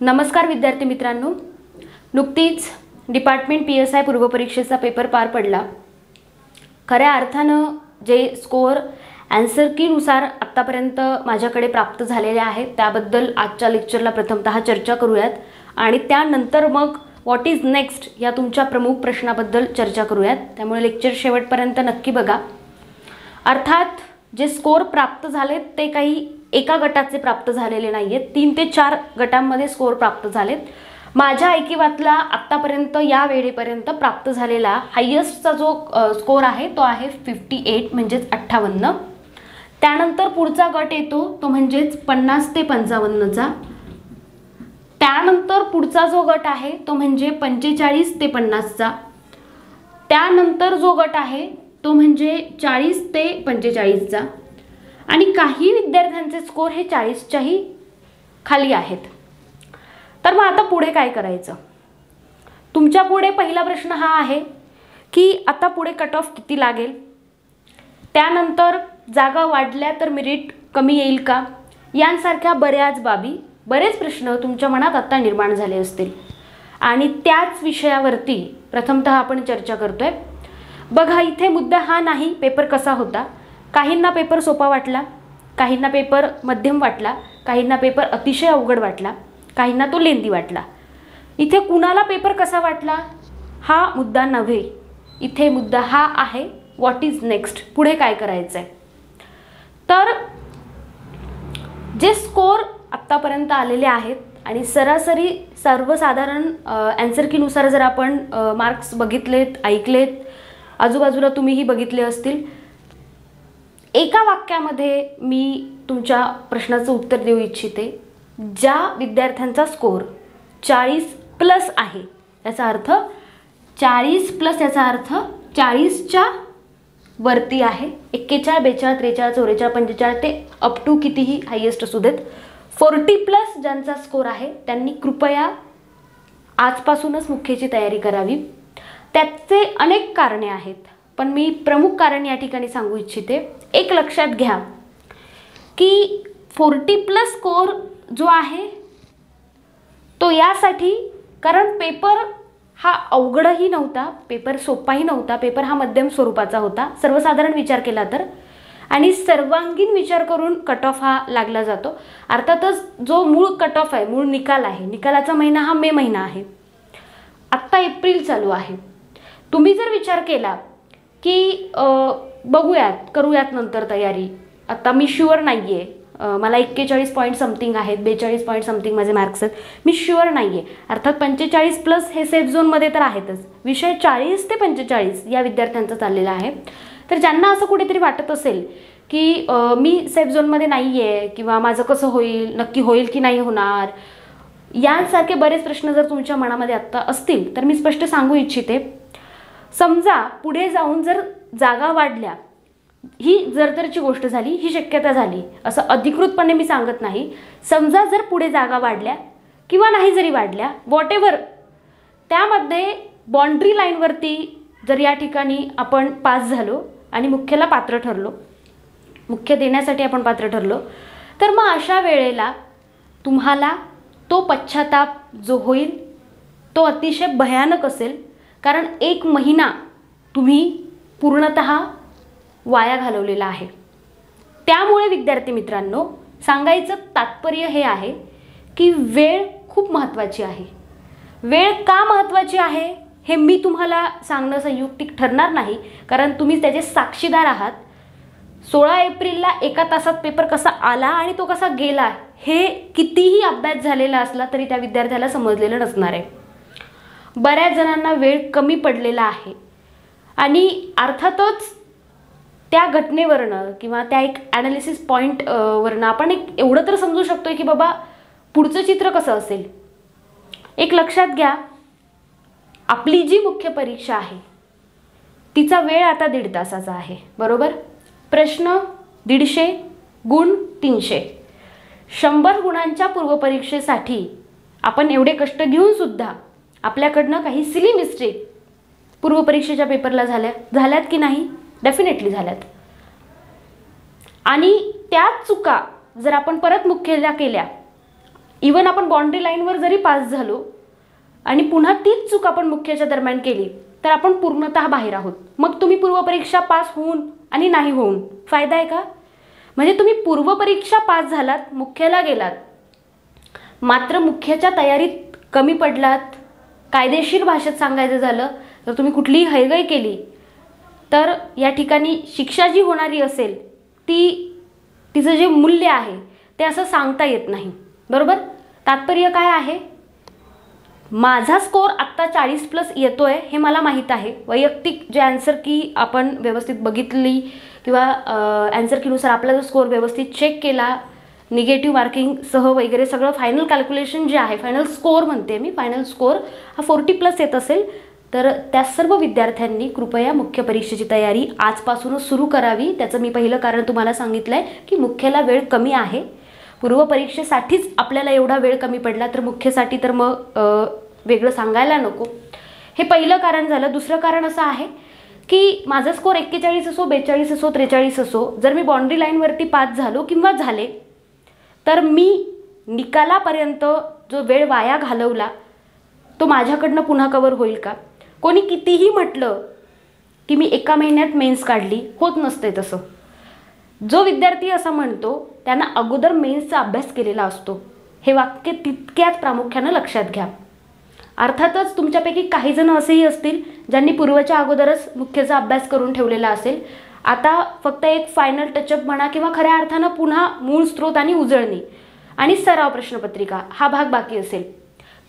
नमस्कार विद्यार्थी मित्रांनो, नुकतीच डिपार्टमेंट PSI पूर्वपरीक्षेचा पेपर पार पडला। खऱ्या अर्थानं जे स्कोअर आन्सर कीनुसार आत्तापर्यंत माझ्याकडे प्राप्त झालेले आहेत त्याबद्दल आजच्या लेक्चरला प्रथमतः चर्चा करूयात आणि त्यानंतर मग व्हॉट इज नेक्स्ट या तुमच्या प्रमुख प्रश्नाबद्दल चर्चा करूयात। त्यामुळे लेक्चर शेवटपर्यंत नक्की बघा। अर्थात जे स्कोअर प्राप्त झालेत ते काही एका गटाचे प्राप्त झालेले नाहीयेत, 3 ते 4 गटांमध्ये स्कोअर प्राप्त झालेत। माझ्या ऐकिवातला आत्तापर्यंत या वेळेपर्यंत प्राप्त झालेला हायेस्टचा जो स्कोअर आहे तो आहे 58 म्हणजेच 58। त्यानंतर पुढचा गट येतो तो म्हणजेच 50 ते 55चा। त्यानंतर पुढचा जो गट आहे तो म्हणजे 45 ते 50चा। त्यानंतर जो गट आहे तो म्हणजे 40 ते 45चा आणि काही विद्यार्थ्यांचे स्कोअर हे 40च्याही खाली आहेत। तर मग आता पुढे काय करायचं? तुमच्या पुढे पहिला प्रश्न हा आहे की आता पुढे कट ऑफ किती लागेल, त्यानंतर जागा वाढल्या तर मेरिट कमी येईल का, यांसारख्या बऱ्याच बाबी बरेच प्रश्न तुमच्या मनात आता निर्माण झाले असतील आणि त्याच विषयावरती प्रथमतः आपण चर्चा करतोय। बघा, इथे मुद्दा हा नाही पेपर कसा होता। काहींना पेपर सोपा वाटला, काहींना पेपर मध्यम वाटला, काहींना पेपर अतिशय अवघड वाटला, काहींना तो लेंदी वाटला। इथे कुणाला पेपर कसा वाटला हा मुद्दा नव्हे, इथे मुद्दा हा आहे व्हॉट इज नेक्स्ट, पुढे काय करायचंय। तर जे स्कोअर आत्तापर्यंत आलेले आहेत आणि सरासरी सर्वसाधारण आन्सर कीनुसार जर आपण मार्क्स बघितलेत, ऐकलेत, आजूबाजूला तुम्हीही बघितले असतील, एका वाक्यामध्ये मी तुमच्या प्रश्नाचं उत्तर देऊ इच्छिते। ज्या विद्यार्थ्यांचा स्कोअर 40+ आहे याचा अर्थ 40+ याचा अर्थ 40च्या वरती आहे। 41, 42, 43, 44, 45 ते अप टू कितीही हायेस्ट असू देत। 40+ ज्यांचा स्कोअर आहे त्यांनी कृपया आजपासूनच मुख्यची तयारी करावी। त्याचे अनेक कारणे आहेत पण मी प्रमुख कारण या ठिकाणी सांगू इच्छिते। एक लक्षात घ्या की 40+ स्कोअर जो आहे तो यासाठी कारण पेपर हा अवघडही नव्हता, पेपर सोपाही नव्हता, पेपर हा मध्यम स्वरूपाचा होता सर्वसाधारण विचार केला तर, आणि सर्वांगीण विचार करून कट ऑफ हा लागला जातो। अर्थातच जो मूळ कट ऑफ आहे, मूळ निकाल आहे, निकालाचा महिना हा मे महिना आहे, आत्ता एप्रिल चालू आहे। तुम्ही जर विचार केला की बघूयात, करूयात नंतर तयारी, आता मी शुअर नाही आहे, मला 41 पॉईंट समथिंग आहेत, 42 पॉईंट समथिंग माझे मार्क्स आहेत, मी शुअर नाही आहे, अर्थात 45+ हे सेफ झोनमध्ये तर आहेतच, विषय 40 ते 45 या विद्यार्थ्यांचा चाललेला आहे। तर ज्यांना असं कुठेतरी वाटत असेल की मी सेफ झोनमध्ये नाही आहे किंवा माझं कसं होईल, नक्की होईल की नाही होणार, यांसारखे बरेच प्रश्न जर तुमच्या मनामध्ये आत्ता असतील तर मी स्पष्ट सांगू इच्छिते, समजा पुढे जाऊन जर जागा वाढल्या, ही जर गोष्ट झाली, ही शक्यता झाली, असं अधिकृतपणे मी सांगत नाही, समजा जर पुढे जागा वाढल्या किंवा नाही जरी वाढल्या, व्हॉटेवर, त्यामध्ये बाउंड्री लाईनवरती जर या ठिकाणी आपण पास झालो आणि मुख्यला पात्र ठरलो, मुख्य देण्यासाठी आपण पात्र ठरलो, तर मग अशा वेळेला तुम्हाला तो पश्चाताप जो होईल तो अतिशय भयानक असेल, कारण 1 महिना तुम्ही पूर्णतः वाया घालवलेला आहे। त्यामुळे विद्यार्थी मित्रांनो, सांगायचं तात्पर्य हे आहे की वेळ खूप महत्त्वाची आहे। वेळ का महत्त्वाची आहे हे मी तुम्हाला सांगणं संयुक्तिक ठरणार नाही, कारण तुम्ही त्याचे साक्षीदार आहात। 16 एप्रिलला 1 तासात पेपर कसा आला आणि तो कसा गेला हे कितीही अभ्यास झालेला असला तरी त्या विद्यार्थ्याला समजलेलं नसणार आहे। बऱ्याच जणांना वेळ कमी पडलेला आहे आणि अर्थातच त्या घटनेवरनं किंवा त्या एक ॲनालिसिस पॉईंटवरनं आपण एवढं तर समजू शकतो की बाबा पुढचं चित्र कसं असेल। एक लक्षात घ्या, आपली जी मुख्य परीक्षा आहे तिचा वेळ आता 1.5 तासाचा आहे, बरोबर। प्रश्न 150 गुण 300, 100 गुणांच्या पूर्वपरीक्षेसाठी आपण एवढे कष्ट घेऊन सुद्धा आपल्याकडनं काही सिली मिस्टेक पूर्वपरीक्षेच्या पेपरला झाल्यात की नाही? डेफिनेटली झाल्यात। आणि त्याच चुका जर आपण परत मुख्यला केल्या इवन आपण बाउंड्री लाईनवर जरी पास झालो आणि पुन्हा तीच चूक आपण मुख्याच्या दरम्यान केली तर आपण पूर्णतः बाहेर आहोत. मग तुम्ही पूर्वपरीक्षा पास होऊन आणि नाही होऊन फायदा आहे का? म्हणजे तुम्ही पूर्वपरीक्षा पास झालात, मुख्याला गेलात, मात्र मुख्याच्या तयारीत कमी पडलात. कायदेशीर भाषेत सांगायचं झालं तर तुम्ही कुठलीही हयगय केली तर या ठिकाणी शिक्षा जी होणारी असेल तिचं जे मूल्य आहे ते असं सांगता येत नाही. बरोबर? तात्पर्य काय आहे? माझा स्कोर आत्ता 40+ येतोय हे मला माहीत आहे. वैयक्तिक जे आन्सर की आपण व्यवस्थित बघितली किंवा आन्सर कीनुसार आपला जो स्कोर व्यवस्थित चेक केला, निगेटिव्ह मार्किंगसह वगैरे सगळं फायनल कॅल्क्युलेशन जे आहे, फायनल स्कोर म्हणते मी, फायनल स्कोर हा 40+ येत असेल तर त्या सर्व विद्यार्थ्यांनी कृपया मुख्य परीक्षेची तयारी आजपासूनच सुरू करावी. त्याचं मी पहिलं कारण तुम्हाला सांगितलं आहे की मुख्याला वेळ कमी आहे. पूर्वपरीक्षेसाठीच आपल्याला एवढा वेळ कमी पडला तर मुख्यसाठी तर मग वेगळं सांगायला नको. हे पहिलं कारण झालं. दुसरं कारण असं आहे की माझा स्कोर 41 असो, 42 असो, 43 असो, जर मी बाउंड्री लाईनवरती पास झालो किंवा झाले तर मी निकालापर्यंत जो वेळ वाया घालवला तो माझ्याकडनं पुन्हा कवर होईल का? कोणी कितीही म्हटलं की मी एका महिन्यात मेन्स काढली, होत नसते तसं. जो विद्यार्थी असं म्हणतो त्यांना अगोदर मेन्सचा अभ्यास केलेला असतो. हे वाक्य तितक्याच प्रामुख्यानं लक्षात घ्या. अर्थातच तुमच्यापैकी काही जण असेही असतील ज्यांनी पूर्वच्या अगोदरच मुख्यचा अभ्यास करून ठेवलेला असेल. आता फक्त एक फायनल टचअप म्हणा किंवा खऱ्या अर्थानं पुन्हा मूळ स्रोत आणि उजळणी आणि सराव प्रश्नपत्रिका हा भाग बाकी असेल.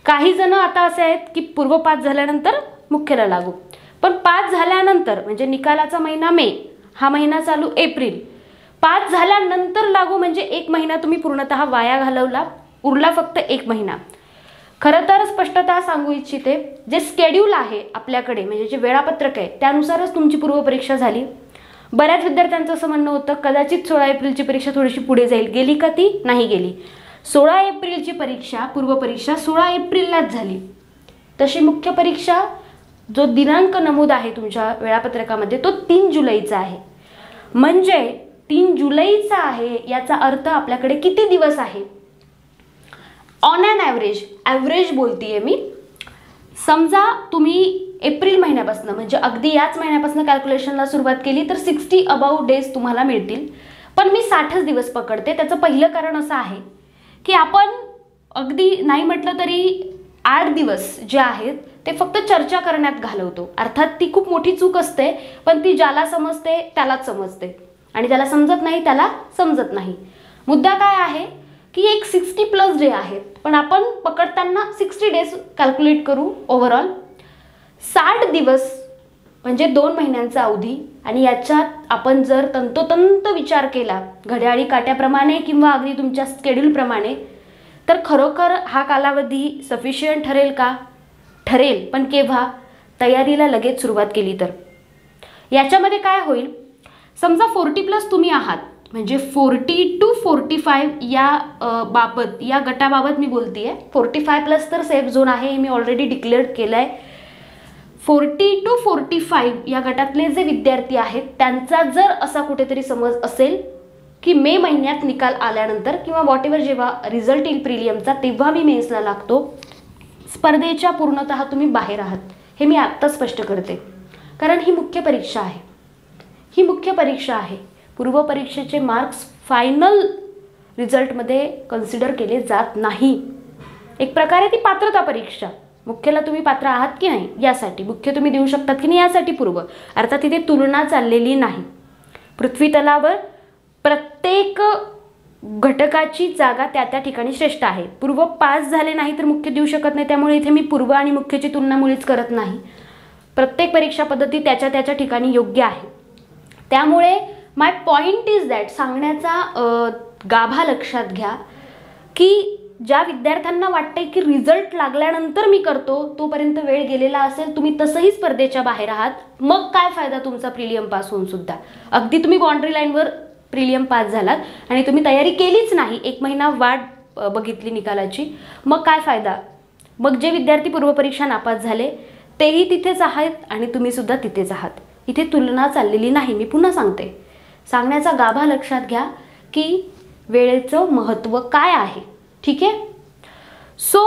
काही जण आता असे आहेत की पूर्व पास झाल्यानंतर मुख्यला लागू, पण पास झाल्यानंतर म्हणजे निकालाचा महिना मे, हा महिना चालू एप्रिल, पास झाल्यानंतर लागू म्हणजे 1 महिना तुम्ही पूर्णतः वाया घालवला. उरला फक्त 1 महिना. खरं तर स्पष्टतः सांगू इच्छिते, जे स्केड्यूल आहे आपल्याकडे म्हणजे जे वेळापत्रक आहे त्यानुसारच तुमची पूर्वपरीक्षा झाली. बऱ्याच विद्यार्थ्यांचं असं म्हणणं होतं कदाचित 16 एप्रिलची परीक्षा थोडीशी पुढे जाईल. गेली का ती? नाही गेली. 16 एप्रिलची परीक्षा, पूर्वपरीक्षा 16 एप्रिललाच झाली. तशी मुख्य परीक्षा जो दिनांक नमूद आहे तुमच्या वेळापत्रकामध्ये तो 3 जुलैचा आहे. म्हणजे 3 जुलैचा आहे याचा अर्थ आपल्याकडे किती दिवस आहे? ऑन ॲन ॲव्हरेज बोलतीये मी. समजा तुम्ही एप्रिल महिन्यापासून म्हणजे अगदी याच महिन्यापासून कॅल्क्युलेशनला सुरुवात केली तर 60 अबाउट डेज तुम्हाला मिळतील. पण मी 60च दिवस पकडते. त्याचं पहिलं कारण असं आहे की आपण अगदी नाही म्हटलं तरी 8 दिवस जे आहेत ते फक्त चर्चा करण्यात घालवतो. अर्थात ती खूप मोठी चूक असते, पण ती ज्याला समजते त्यालाच समजते आणि ज्याला समजत नाही त्याला समजत नाही. मुद्दा काय आहे की एक 60+ डे आहेत, पण आपण पकडताना 60 डेज कॅल्क्युलेट करू. ओव्हरऑल 60 दिवस म्हणजे 2 महिन्यांचा अवधी. आणि याच्यात आपण जर तंतोतंत विचार केला घड्याळी काट्याप्रमाणे किंवा अगदी तुमच्या स्केड्यूलप्रमाणे तर खरोखर हा कालावधी सफिशियंट ठरेल का? ठरेल, पण केव्हा? तयारीला लगेच सुरुवात केली तर. याच्यामध्ये काय होईल, समजा 40+ तुम्ही आहात म्हणजे 40 to 45 या गटाबाबत मी बोलतीये. 45+ तर सेफ झोन आहे, हे मी ऑलरेडी डिक्लेअर केलं आहे. 40 to 45 या गटातले जे विद्यार्थी आहेत त्यांचा जर असा कुठेतरी समज असेल की मे महिन्यात निकाल आल्यानंतर किंवा वॉटेवर जेव्हा रिझल्ट येईल प्रिलियमचा तेव्हा मी मेन्सला लागतो, स्पर्धेच्या पूर्णतः तुम्ही बाहेर आहात. हे मी आत्ता स्पष्ट करते, कारण ही मुख्य परीक्षा आहे. ही मुख्य परीक्षा आहे. पूर्वपरीक्षेचे मार्क्स फायनल रिझल्टमध्ये कन्सिडर केले जात नाही. एक प्रकारे ती पात्रता परीक्षा. मुख्यला तुम्ही पात्र आहात की नाही यासाठी, मुख्य तुम्ही देऊ शकतात की नाही यासाठी पूर्व. अर्थात तिथे तुलना चाललेली नाही. पृथ्वी तलावर प्रत्येक घटकाची जागा त्या त्या ठिकाणी श्रेष्ठ आहे. पूर्व पास झाले नाही तर मुख्य देऊ शकत नाही, त्यामुळे इथे मी पूर्व आणि मुख्यची तुलना मुळीच करत नाही. प्रत्येक परीक्षा पद्धती त्याच्या त्याच्या ठिकाणी योग्य आहे. त्यामुळे माय पॉइंट इज दॅट, सांगण्याचा गाभा लक्षात घ्या की ज्या विद्यार्थ्यांना वाटतंय की रिझल्ट लागल्यानंतर मी करतो तोपर्यंत वेळ गेलेला असेल, तुम्ही तसंही स्पर्धेच्या बाहेर आहात, मग काय फायदा तुमचा प्रिलियम पास होऊन सुद्धा. अगदी तुम्ही बाउंड्री लाईनवर प्रिलियम पास झालात आणि तुम्ही तयारी केलीच नाही, 1 महिना वाट बघितली निकालाची, मग काय फायदा. मग जे विद्यार्थी पूर्वपरीक्षा नापास झाले तेही तिथेच आहेत आणि तुम्ही सुद्धा तिथेच आहात. इथे तुलना चाललेली नाही. मी पुन्हा सांगते, सांगण्याचा गाभा लक्षात घ्या की वेळेचं महत्त्व काय आहे. ठीक आहे. सो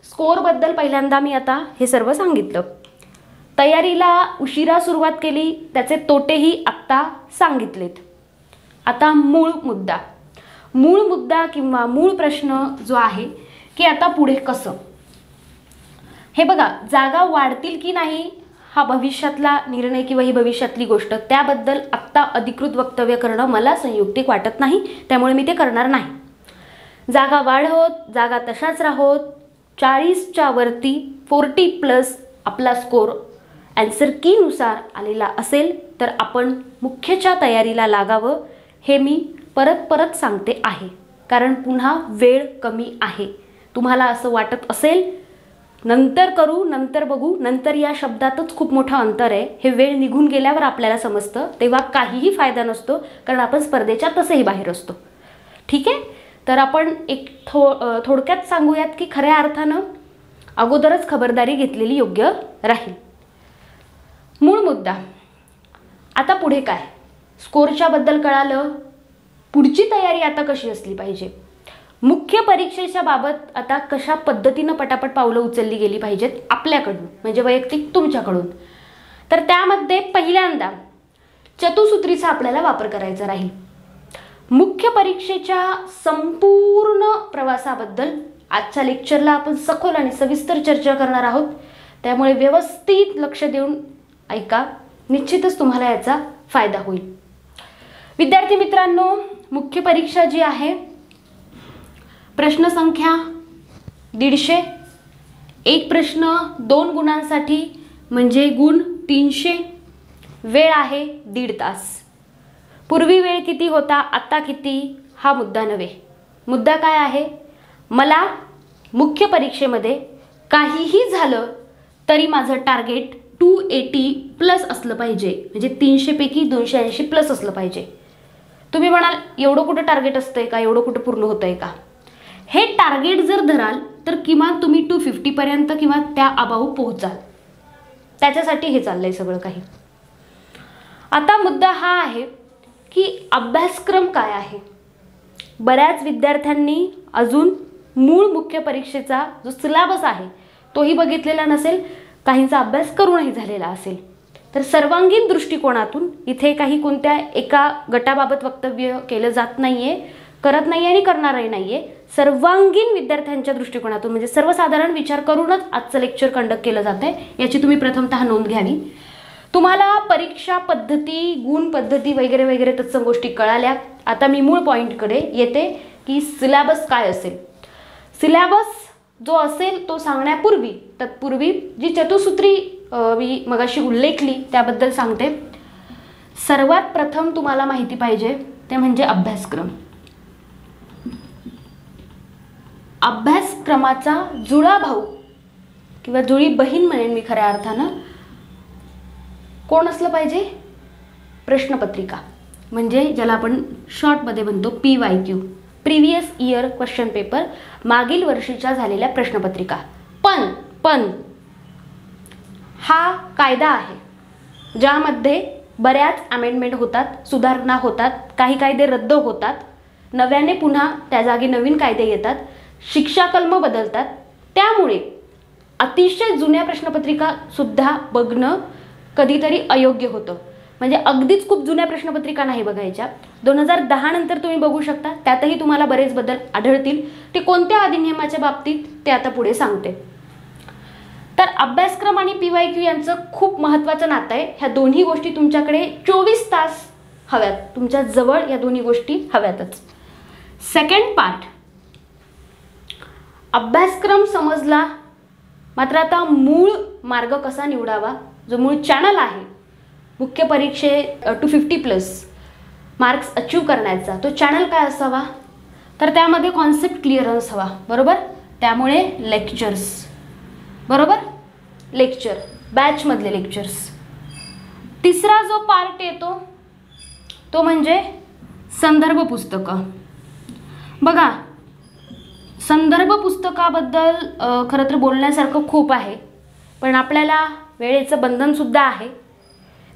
स्कोअरबद्दल पहिल्यांदा मी आता हे सर्व सांगितलं. तयारीला उशिरा सुरुवात केली त्याचे तोटेही आत्ता सांगितलेत. आता मूळ मुद्दा किंवा मूळ प्रश्न जो आहे की आता पुढे कसं. हे बघा, जागा वाढतील की नाही हा भविष्यातला निर्णय किंवा ही भविष्यातली गोष्ट, त्याबद्दल आत्ता अधिकृत वक्तव्य करणं मला संयुक्तिक वाटत नाही, त्यामुळे मी ते करणार नाही. जागा वाढवत, जागा तशाच राहोत, 40च्या वरती 40+ आपला स्कोर ॲन्सर कीनुसार आलेला असेल तर आपण मुख्यच्या तयारीला लागावं, हे मी परत सांगते आहे. कारण पुन्हा वेळ कमी आहे. तुम्हाला असं वाटत असेल नंतर करू, नंतर बघू, नंतर या शब्दातच खूप मोठं अंतर आहे. हे वेळ निघून गेल्यावर आपल्याला समजतं, तेव्हा काहीही फायदा नसतो, कारण आपण स्पर्धेच्या तसेही बाहेर असतो. ठीक आहे, तर आपण एक थोडक्यात सांगूयात की खऱ्या अर्थानं अगोदरच खबरदारी घेतलेली योग्य राहील. मूळ मुद्दा. आता पुढे काय, स्कोरच्या बद्दल कळालं, पुढची तयारी आता कशी असली पाहिजे, मुख्य परीक्षेच्या बाबत आता कशा पद्धतीनं पटापट पावलं उचलली गेली पाहिजेत आपल्याकडून, म्हणजे वैयक्तिक तुमच्याकडून. तर त्यामध्ये पहिल्यांदा चतुसूत्रीचा आपल्याला वापर करायचा राहील. मुख्य परीक्षेच्या संपूर्ण प्रवासाबद्दल आजच्या लेक्चरला आपण सखोल आणि सविस्तर चर्चा करणार आहोत, त्यामुळे व्यवस्थित लक्ष देऊन ऐका, निश्चितच तुम्हाला याचा फायदा होईल. विद्यार्थी मित्रांनो, मुख्य परीक्षा जी आहे, प्रश्न संख्या 150, एक प्रश्न 2 गुणांसाठी म्हणजे गुण 300, वेळ आहे 1.5 तास. पूर्वी वेळ किती होता, आता किती, हा मुद्दा नव्हे. मुद्दा काय आहे, मला मुख्य परीक्षेमध्ये काहीही झालं तरी माझं टार्गेट 280+ असलं पाहिजे, म्हणजे 300 पैकी 280+ असलं पाहिजे. तुम्ही म्हणाल एवढं कुठं टार्गेट असतंय का, एवढं कुठं पूर्ण होतंय का. हे टार्गेट जर धराल तर किमान तुम्ही 250 पर्यंत किंवा त्या अबाऊ पोहोचाल. त्याच्यासाठी हे चाललंय सगळं काही. आता मुद्दा हा आहे की अभ्यासक्रम काय आहे. बऱ्याच विद्यार्थ्यांनी अजून मूळ मुख्य परीक्षेचा जो सिलेबस आहे तोही बघितलेला नसेल, काहींचा अभ्यास करूनही झालेला असेल. तर सर्वांगीण दृष्टिकोनातून इथे काही कोणत्या एका गटाबाबत वक्तव्य केलं जात नाहीये, करत नाही आणि करणारही नाहीये. सर्वांगीण विद्यार्थ्यांच्या दृष्टिकोनातून म्हणजे सर्वसाधारण विचार करूनच आजचं लेक्चर कंडक्ट केलं जात आहे, याची तुम्ही प्रथमतः नोंद घ्यावी. तुम्हाला परीक्षा पद्धती, गुण पद्धती वगैरे वगैरे तत्सम गोष्टी कळाल्या. आता मी मूळ पॉईंटकडे येते की सिलेबस काय असेल. सिलेबस जो असेल तो सांगण्यापूर्वी तत्पूर्वी जी चतुसूत्री मी मगाशी उल्लेखली त्याबद्दल सांगते. सर्वात प्रथम तुम्हाला माहिती पाहिजे ते म्हणजे अभ्यासक्रम. अभ्यासक्रमाचा जुळा भाऊ किंवा जुळी बहीण म्हणेन मी खऱ्या अर्थानं कोण असलं पाहिजे, प्रश्नपत्रिका, म्हणजे ज्याला आपण शॉर्टमध्ये म्हणतो PYQ, previous year question paper, मागील वर्षीच्या झालेल्या प्रश्नपत्रिका. पण हा कायदा आहे ज्यामध्ये बऱ्याच अमेंडमेंट होतात, सुधारणा होतात, काही कायदे रद्द होतात, नव्याने पुन्हा त्या जागी नवीन कायदे येतात, शिक्षाकल्म बदलतात. त्यामुळे अतिशय जुन्या प्रश्नपत्रिका सुद्धा बघणं कधीतरी अयोग्य होतं. म्हणजे अगदीच खूप जुन्या प्रश्नपत्रिका नाही बघायच्या. 2010 नंतर तुम्ही बघू शकता, त्यातही तुम्हाला बरेच बदल आढळतील. ते कोणत्या अधिनियमाच्या बाबतीत ते आता पुढे सांगते. तर अभ्यासक्रम आणि PYQ यांचं खूप महत्त्वाचं नातं आहे. ह्या दोन्ही गोष्टी तुमच्याकडे 24 तास हव्यात, तुमच्या जवळ या दोन्ही गोष्टी हव्यातच. सेकंड पार्ट, अभ्यासक्रम समजला, मात्र आता मूळ मार्ग कसा निवडावा, जो मूळ चॅनल आहे मुख्य परीक्षे 250+ मार्क्स अचीव करण्याचा, तो चॅनल काय असावा, तर त्यामध्ये कॉन्सेप्ट क्लिअरन्स हवा. बरोबर, त्यामुळे लेक्चर्स, बरोबर, लेक्चर, बॅचमधले लेक्चर्स. तिसरा जो पार्ट येतो तो म्हणजे संदर्भ पुस्तकं. बघा, संदर्भ पुस्तकाबद्दल खरं तर बोलण्यासारखं खूप आहे, पण आपल्याला वेळेचं बंधनसुद्धा आहे.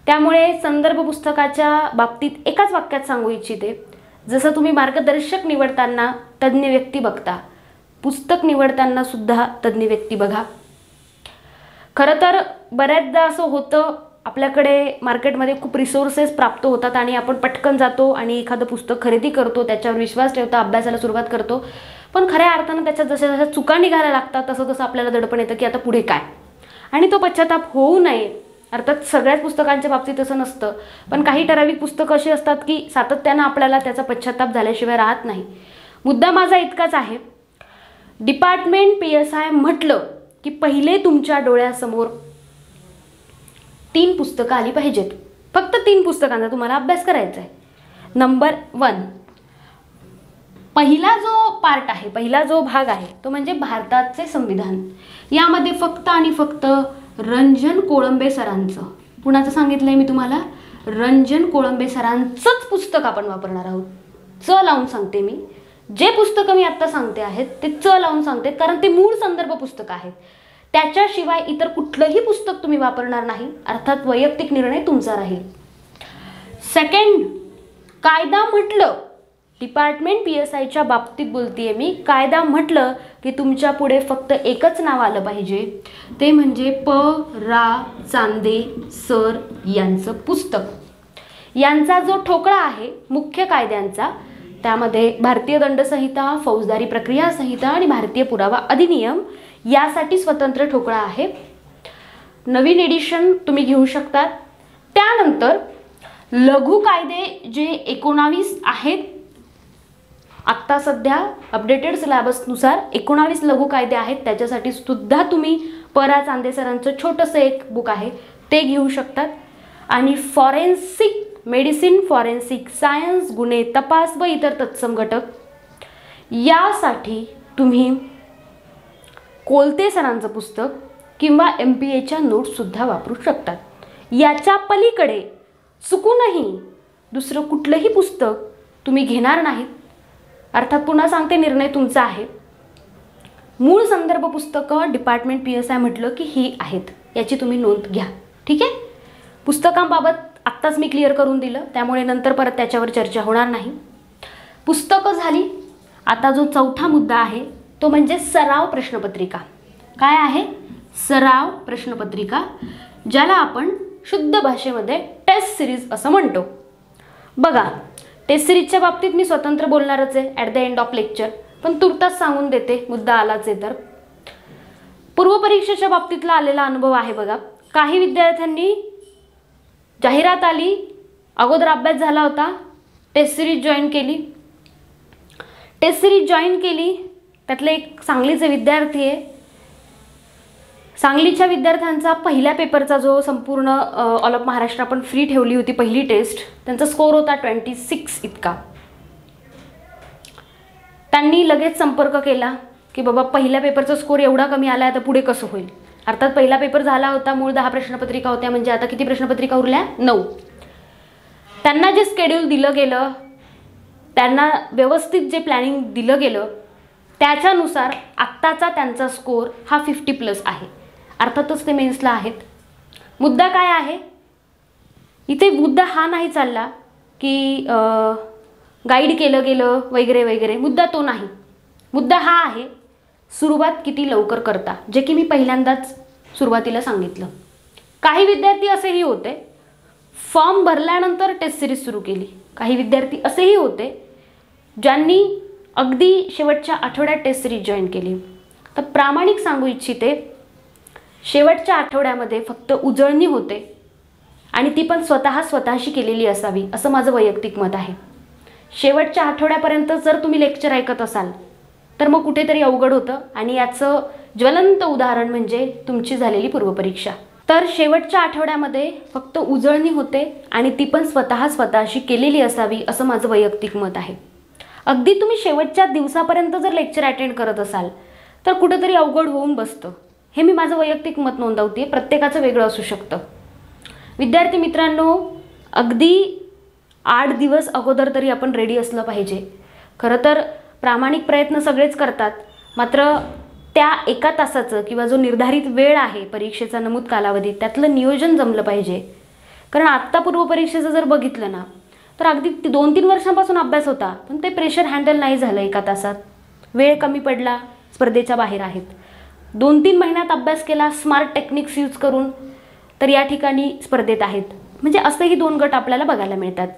त्यामुळे संदर्भ पुस्तकाच्या बाबतीत एकाच वाक्यात सांगू इच्छिते, जसं तुम्ही मार्गदर्शक निवडताना तज्ज्ञ व्यक्ती बघता, पुस्तक निवडताना सुद्धा तज्ज्ञ व्यक्ती बघा. खरं तर बऱ्याचदा असं होतं, आपल्याकडे मार्केटमध्ये खूप रिसोर्सेस प्राप्त होतात आणि आपण पटकन जातो आणि एखादं पुस्तक खरेदी करतो, त्याच्यावर विश्वास ठेवतो, अभ्यासाला सुरुवात करतो. पण खऱ्या अर्थानं त्याच्यात जशा जशा चुका निघायला लागतात तसं तसं आपल्याला दडपण येतं की आता पुढे काय, आणि तो पश्चाताप होऊ नये. अर्थात सगळ्याच पुस्तकांच्या बाबतीत तसं नसतं, पण काही ठराविक पुस्तकं अशी असतात की सातत्यानं आपल्याला त्याचा पश्चाताप झाल्याशिवाय राहत नाही. मुद्दा माझा इतकाच आहे, डिपार्टमेंट PSI म्हटलं की पहिले तुमच्या डोळ्यासमोर 3 पुस्तकं आली पाहिजेत. फक्त 3 पुस्तकांचा तुम्हाला अभ्यास करायचा आहे. नंबर 1, पहिला जो पार्ट आहे, पहिला जो भाग आहे तो म्हणजे भारताचे संविधान. यामध्ये फक्त आणि फक्त रंजन कोळंबे सरांचं, कुणाचं सांगितलंय मी तुम्हाला, रंजन कोळंबे सरांचंच पुस्तक आपण वापरणार आहोत. च लावून सांगते मी, जे पुस्तकं मी आत्ता सांगते आहेत ते च लावून सांगते, कारण ते मूळ संदर्भ पुस्तक आहेत. त्याच्याशिवाय इतर कुठलंही पुस्तक तुम्ही वापरणार नाही. अर्थात वैयक्तिक निर्णय तुमचा राहील. सेकंड, कायदा म्हटलं, डिपार्टमेंट PSIच्या बाबतीत बोलतेय मी, कायदा म्हटलं की तुमच्या पुढे फक्त एकच नाव आलं पाहिजे, ते म्हणजे रा चांदे सर यांचं पुस्तक. यांचा जो ठोकळा आहे मुख्य कायद्यांचा, त्यामध्ये भारतीय दंडसंहिता, फौजदारी प्रक्रिया संहिता आणि भारतीय पुरावा अधिनियम यासाठी स्वतंत्र ठोकळा आहे. नवीन एडिशन तुम्ही घेऊ शकतात. त्यानंतर लघु कायदे जे 19 आहेत, आत्ता सध्या अपडेटेड सिलेबसनुसार 19 लघु कायदे आहेत, त्याच्यासाठी सुद्धा तुम्ही रा चांदे सरांचं छोटंसं एक बुक आहे ते घेऊ शकतात. आणि फॉरेन्सिक मेडिसिन, फॉरेन्सिक सायन्स, गुन्हे तपास व इतर तत्सम घटक यासाठी तुम्ही कोलते सरांचं पुस्तक किंवा MPAच्या नोट्ससुद्धा वापरू शकतात. याच्या पलीकडे चुकूनही दुसरं कुठलंही पुस्तक तुम्ही घेणार नाहीत. अर्थात पुन्हा सांगते, निर्णय तुमचा आहे. मूळ संदर्भ पुस्तकं डिपार्टमेंट PSI म्हटलं की ही आहेत, याची तुम्ही नोंद घ्या. ठीक आहे. पुस्तकांबाबत आत्ताच मी क्लिअर करून दिलं, त्यामुळे नंतर परत त्याच्यावर चर्चा होणार नाही. पुस्तकं झाली. आता जो चौथा मुद्दा आहे तो म्हणजे सराव प्रश्नपत्रिका. काय आहे? सराव प्रश्नपत्रिका, ज्याला आपण शुद्ध भाषेमध्ये टेस्ट सिरीज असं म्हणतो. बघा, टेस्ट सिरीजच्या बाबतीत मी स्वतंत्र बोलणारच आहे at the end of lecture, पण तुर्तास सांगून देते, मुद्दा आलाच आहे तर. पूर्वपरीक्षेच्या बाबतीतला आलेला अनुभव आहे बघा. काही विद्यार्थ्यांनी जाहिरात आली, अगोदर अभ्यास झाला होता, टेस्ट सिरीज जॉईन केली. टेस्ट सिरीज जॉईन केली, त्यातले एक सांगलीचे विद्यार्थी आहे. सांगलीच्या विद्यार्थ्यांचा पहिल्या पेपरचा जो संपूर्ण ऑल ऑफ महाराष्ट्र आपण फ्री ठेवली होती पहिली टेस्ट, त्यांचा स्कोर होता 26 इतका. त्यांनी लगेच संपर्क केला की बाबा पहिल्या पेपरचा स्कोर एवढा कमी आला आहे, आता पुढे कसं होईल. अर्थात पहिला पेपर झाला होता, मूळ 10 प्रश्नपत्रिका होत्या, म्हणजे आता किती प्रश्नपत्रिका उरल्या? 9. त्यांना जे स्केड्यूल दिलं गेलं, त्यांना व्यवस्थित जे प्लॅनिंग दिलं गेलं, त्याच्यानुसार आत्ताचा त्यांचा स्कोर हा 50+ आहे. अर्थातच ते मेन्सला आहेत. मुद्दा काय आहे इथे? मुद्दा हा नाही चालला की गाईड केलं गेलं वगैरे वगैरे, मुद्दा तो नाही. मुद्दा हा आहे, सुरुवात किती लवकर करता, जे की मी पहिल्यांदाच सुरुवातीला सांगितलं. काही विद्यार्थी असेही होते फॉर्म भरल्यानंतर टेस्ट सिरीज सुरू केली. काही विद्यार्थी असेही होते ज्यांनी अगदी शेवटच्या आठवड्यात टेस्ट सिरीज जॉईन केली. तर प्रामाणिक सांगू इच्छिते, शेवटच्या आठवड्यामध्ये फक्त उजळणी होते आणि ती पण स्वतःशी केलेली असावी, असं माझं वैयक्तिक मत आहे. शेवटच्या आठवड्यापर्यंत जर तुम्ही लेक्चर ऐकत असाल तर मग कुठेतरी अवघड होतं, आणि याचं ज्वलंत उदाहरण म्हणजे तुमची झालेली पूर्वपरीक्षा. तर शेवटच्या आठवड्यामध्ये फक्त उजळणी होते आणि ती पण स्वतःशी केलेली असावी, असं माझं वैयक्तिक मत आहे. अगदी तुम्ही शेवटच्या दिवसापर्यंत जर लेक्चर अटेंड करत असाल तर कुठेतरी अवघड होऊन बसतं. हे मी माझं वैयक्तिक मत नोंदवते, प्रत्येकाचं वेगळं असू शकतं. विद्यार्थी मित्रांनो, अगदी 8 दिवस अगोदर तरी आपण रेडी असलं पाहिजे. खरं तर प्रामाणिक प्रयत्न सगळेच करतात, मात्र त्या 1 तासाचं किंवा जो निर्धारित वेळ आहे परीक्षेचा नमूद कालावधी, त्यातलं नियोजन जमलं पाहिजे. कारण आत्ता पूर्वपरीक्षेचं जर बघितलं ना तर अगदी 2-3 वर्षांपासून अभ्यास होता, पण ते प्रेशर हँडल नाही झालं 1 तासात. वेळ कमी पडला, स्पर्धेच्या बाहेर आहेत. 2-3 महिन्यात अभ्यास केला स्मार्ट टेक्निक्स यूज करून तर या ठिकाणी स्पर्धेत आहेत. म्हणजे असेही 2 गट आपल्याला बघायला मिळतात.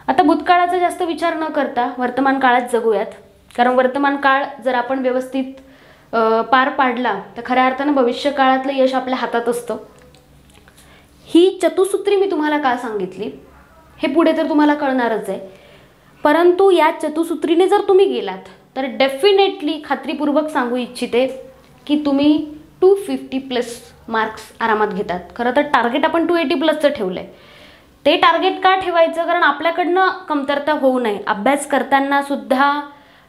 आता भूतकाळाचा जास्त विचार न करता वर्तमान काळात जगूयात, कारण वर्तमान काळ जर आपण व्यवस्थित पार पाडला तर खऱ्या अर्थानं भविष्य काळातलं यश आपल्या हातात असतं. ही चतुसूत्री मी तुम्हाला का सांगितली हे पुढे तर तुम्हाला कळणारच आहे, परंतु या चतुसूत्रीने जर तुम्ही गेलात तर डेफिनेटली खात्रीपूर्वक सांगू इच्छिते की तुम्ही 250+ मार्क्स आरामात घेतात. खरं तर टार्गेट आपण 280+चं ठेवलं आहे. ते टार्गेट का ठेवायचं, कारण आपल्याकडनं कमतरता होऊ नये. अभ्यास करताना सुद्धा,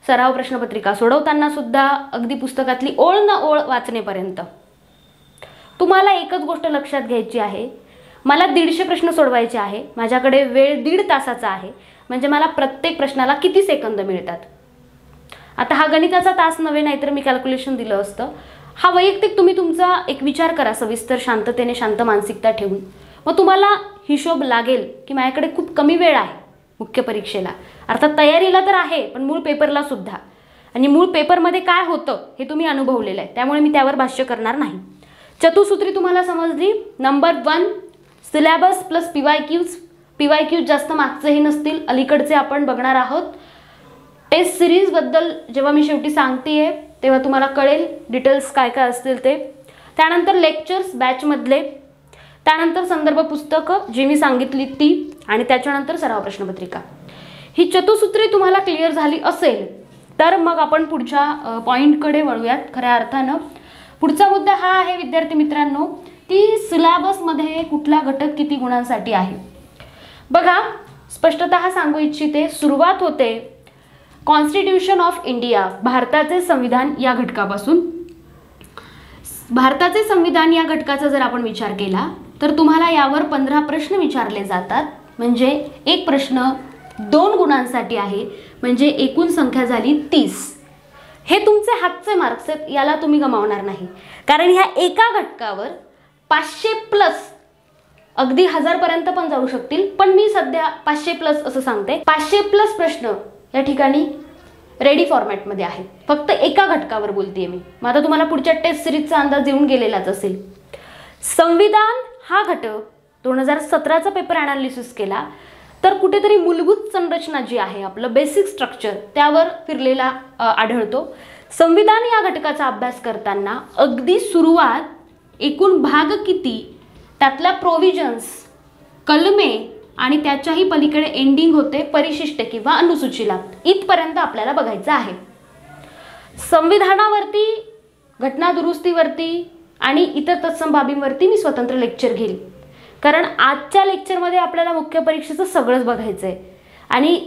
सराव प्रश्नपत्रिका सोडवताना सुद्धा, अगदी पुस्तकातली ओळ न ओळ वाचनेपर्यंत तुम्हाला एकच गोष्ट लक्षात घ्यायची आहे, मला 150 प्रश्न सोडवायचे आहे, माझ्याकडे वेळ 1.5 तासाचा आहे, म्हणजे मला प्रत्येक प्रश्नाला किती सेकंद मिळतात. आता हा गणिताचा तास नव्हे, नाहीतर मी कॅल्क्युलेशन दिलं असतं. हा वैयक्तिक तुम्ही तुमचा एक विचार करा सविस्तर, शांततेने, शांत मानसिकता ठेवून. मग तुम्हाला हिशोब लागेल की माझ्याकडे खूप कमी वेळ आहे मुख्य परीक्षेला, अर्थात तयारीला तर आहे पण मूळ पेपरला सुद्धा, आणि मूळ पेपरमध्ये काय होतं हे तुम्ही अनुभवलेलं आहे, त्यामुळे मी त्यावर भाष्य करणार नाही. चतुसूत्री तुम्हाला समजली. Number 1 syllabus plus PYQs. PYQs जास्त मागचेही नसतील, अलीकडचे आपण बघणार आहोत. टेस्ट सिरीजबद्दल जेव्हा मी शेवटी सांगते तेव्हा तुम्हाला कळेल डिटेल्स काय काय असतील ते. त्यानंतर लेक्चर्स बॅचमधले, त्यानंतर संदर्भ पुस्तकं जी मी सांगितली ती, आणि त्याच्यानंतर सराव प्रश्नपत्रिका. ही चतुसूत्री तुम्हाला क्लिअर झाली असेल तर मग आपण पुढच्या पॉईंटकडे वळूयात. खऱ्या अर्थानं पुढचा मुद्दा हा आहे विद्यार्थी मित्रांनो की सिलेबसमध्ये कुठला घटक किती गुणांसाठी आहे. बघा, स्पष्टतः सांगू इच्छिते, सुरुवात होते कॉन्स्टिट्यूशन ऑफ इंडिया, भारताचे संविधान या घटकापासून. भारताचे संविधान या घटकाचा जर आपण विचार केला तर तुम्हाला यावर 15 प्रश्न विचारले जातात. म्हणजे एक प्रश्न 2 गुणांसाठी आहे, म्हणजे एकूण संख्या झाली 30. हे तुमचे हातचे मार्क्स आहेत, याला तुम्ही गमावणार नाही, कारण ह्या एका घटकावर 500+ अगदी 1000 पर्यंत पण जाऊ शकतील, पण मी सध्या 500+ असं सांगते. 500+ प्रश्न या ठिकाणी रेडी फॉर्मॅटमध्ये आहे, फक्त एका घटकावर बोलतेय मी. मग आता तुम्हाला पुढच्या टेस्ट सिरीजचा अंदाज येऊन गेलेलाच असेल. संविधान हा घटक 2017चा पेपर ॲनालिसिस केला तर कुठेतरी मूलभूत संरचना जी आहे, आपलं बेसिक स्ट्रक्चर, त्यावर फिरलेला आढळतो. संविधान या घटकाचा अभ्यास करताना अगदी सुरुवात, एकूण भाग किती, त्यातल्या प्रोव्हिजन्स, कलमे आणि त्याच्याही पलीकडे एंडिंग होते परिशिष्ट किंवा अनुसूचीला, इथपर्यंत आपल्याला बघायचं आहे. संविधानावरती, घटना दुरुस्तीवरती आणि इतर तत्सम बाबींवरती मी स्वतंत्र लेक्चर घेईल, कारण आजच्या लेक्चरमध्ये आपल्याला मुख्य परीक्षेचं सगळंच बघायचं आहे. आणि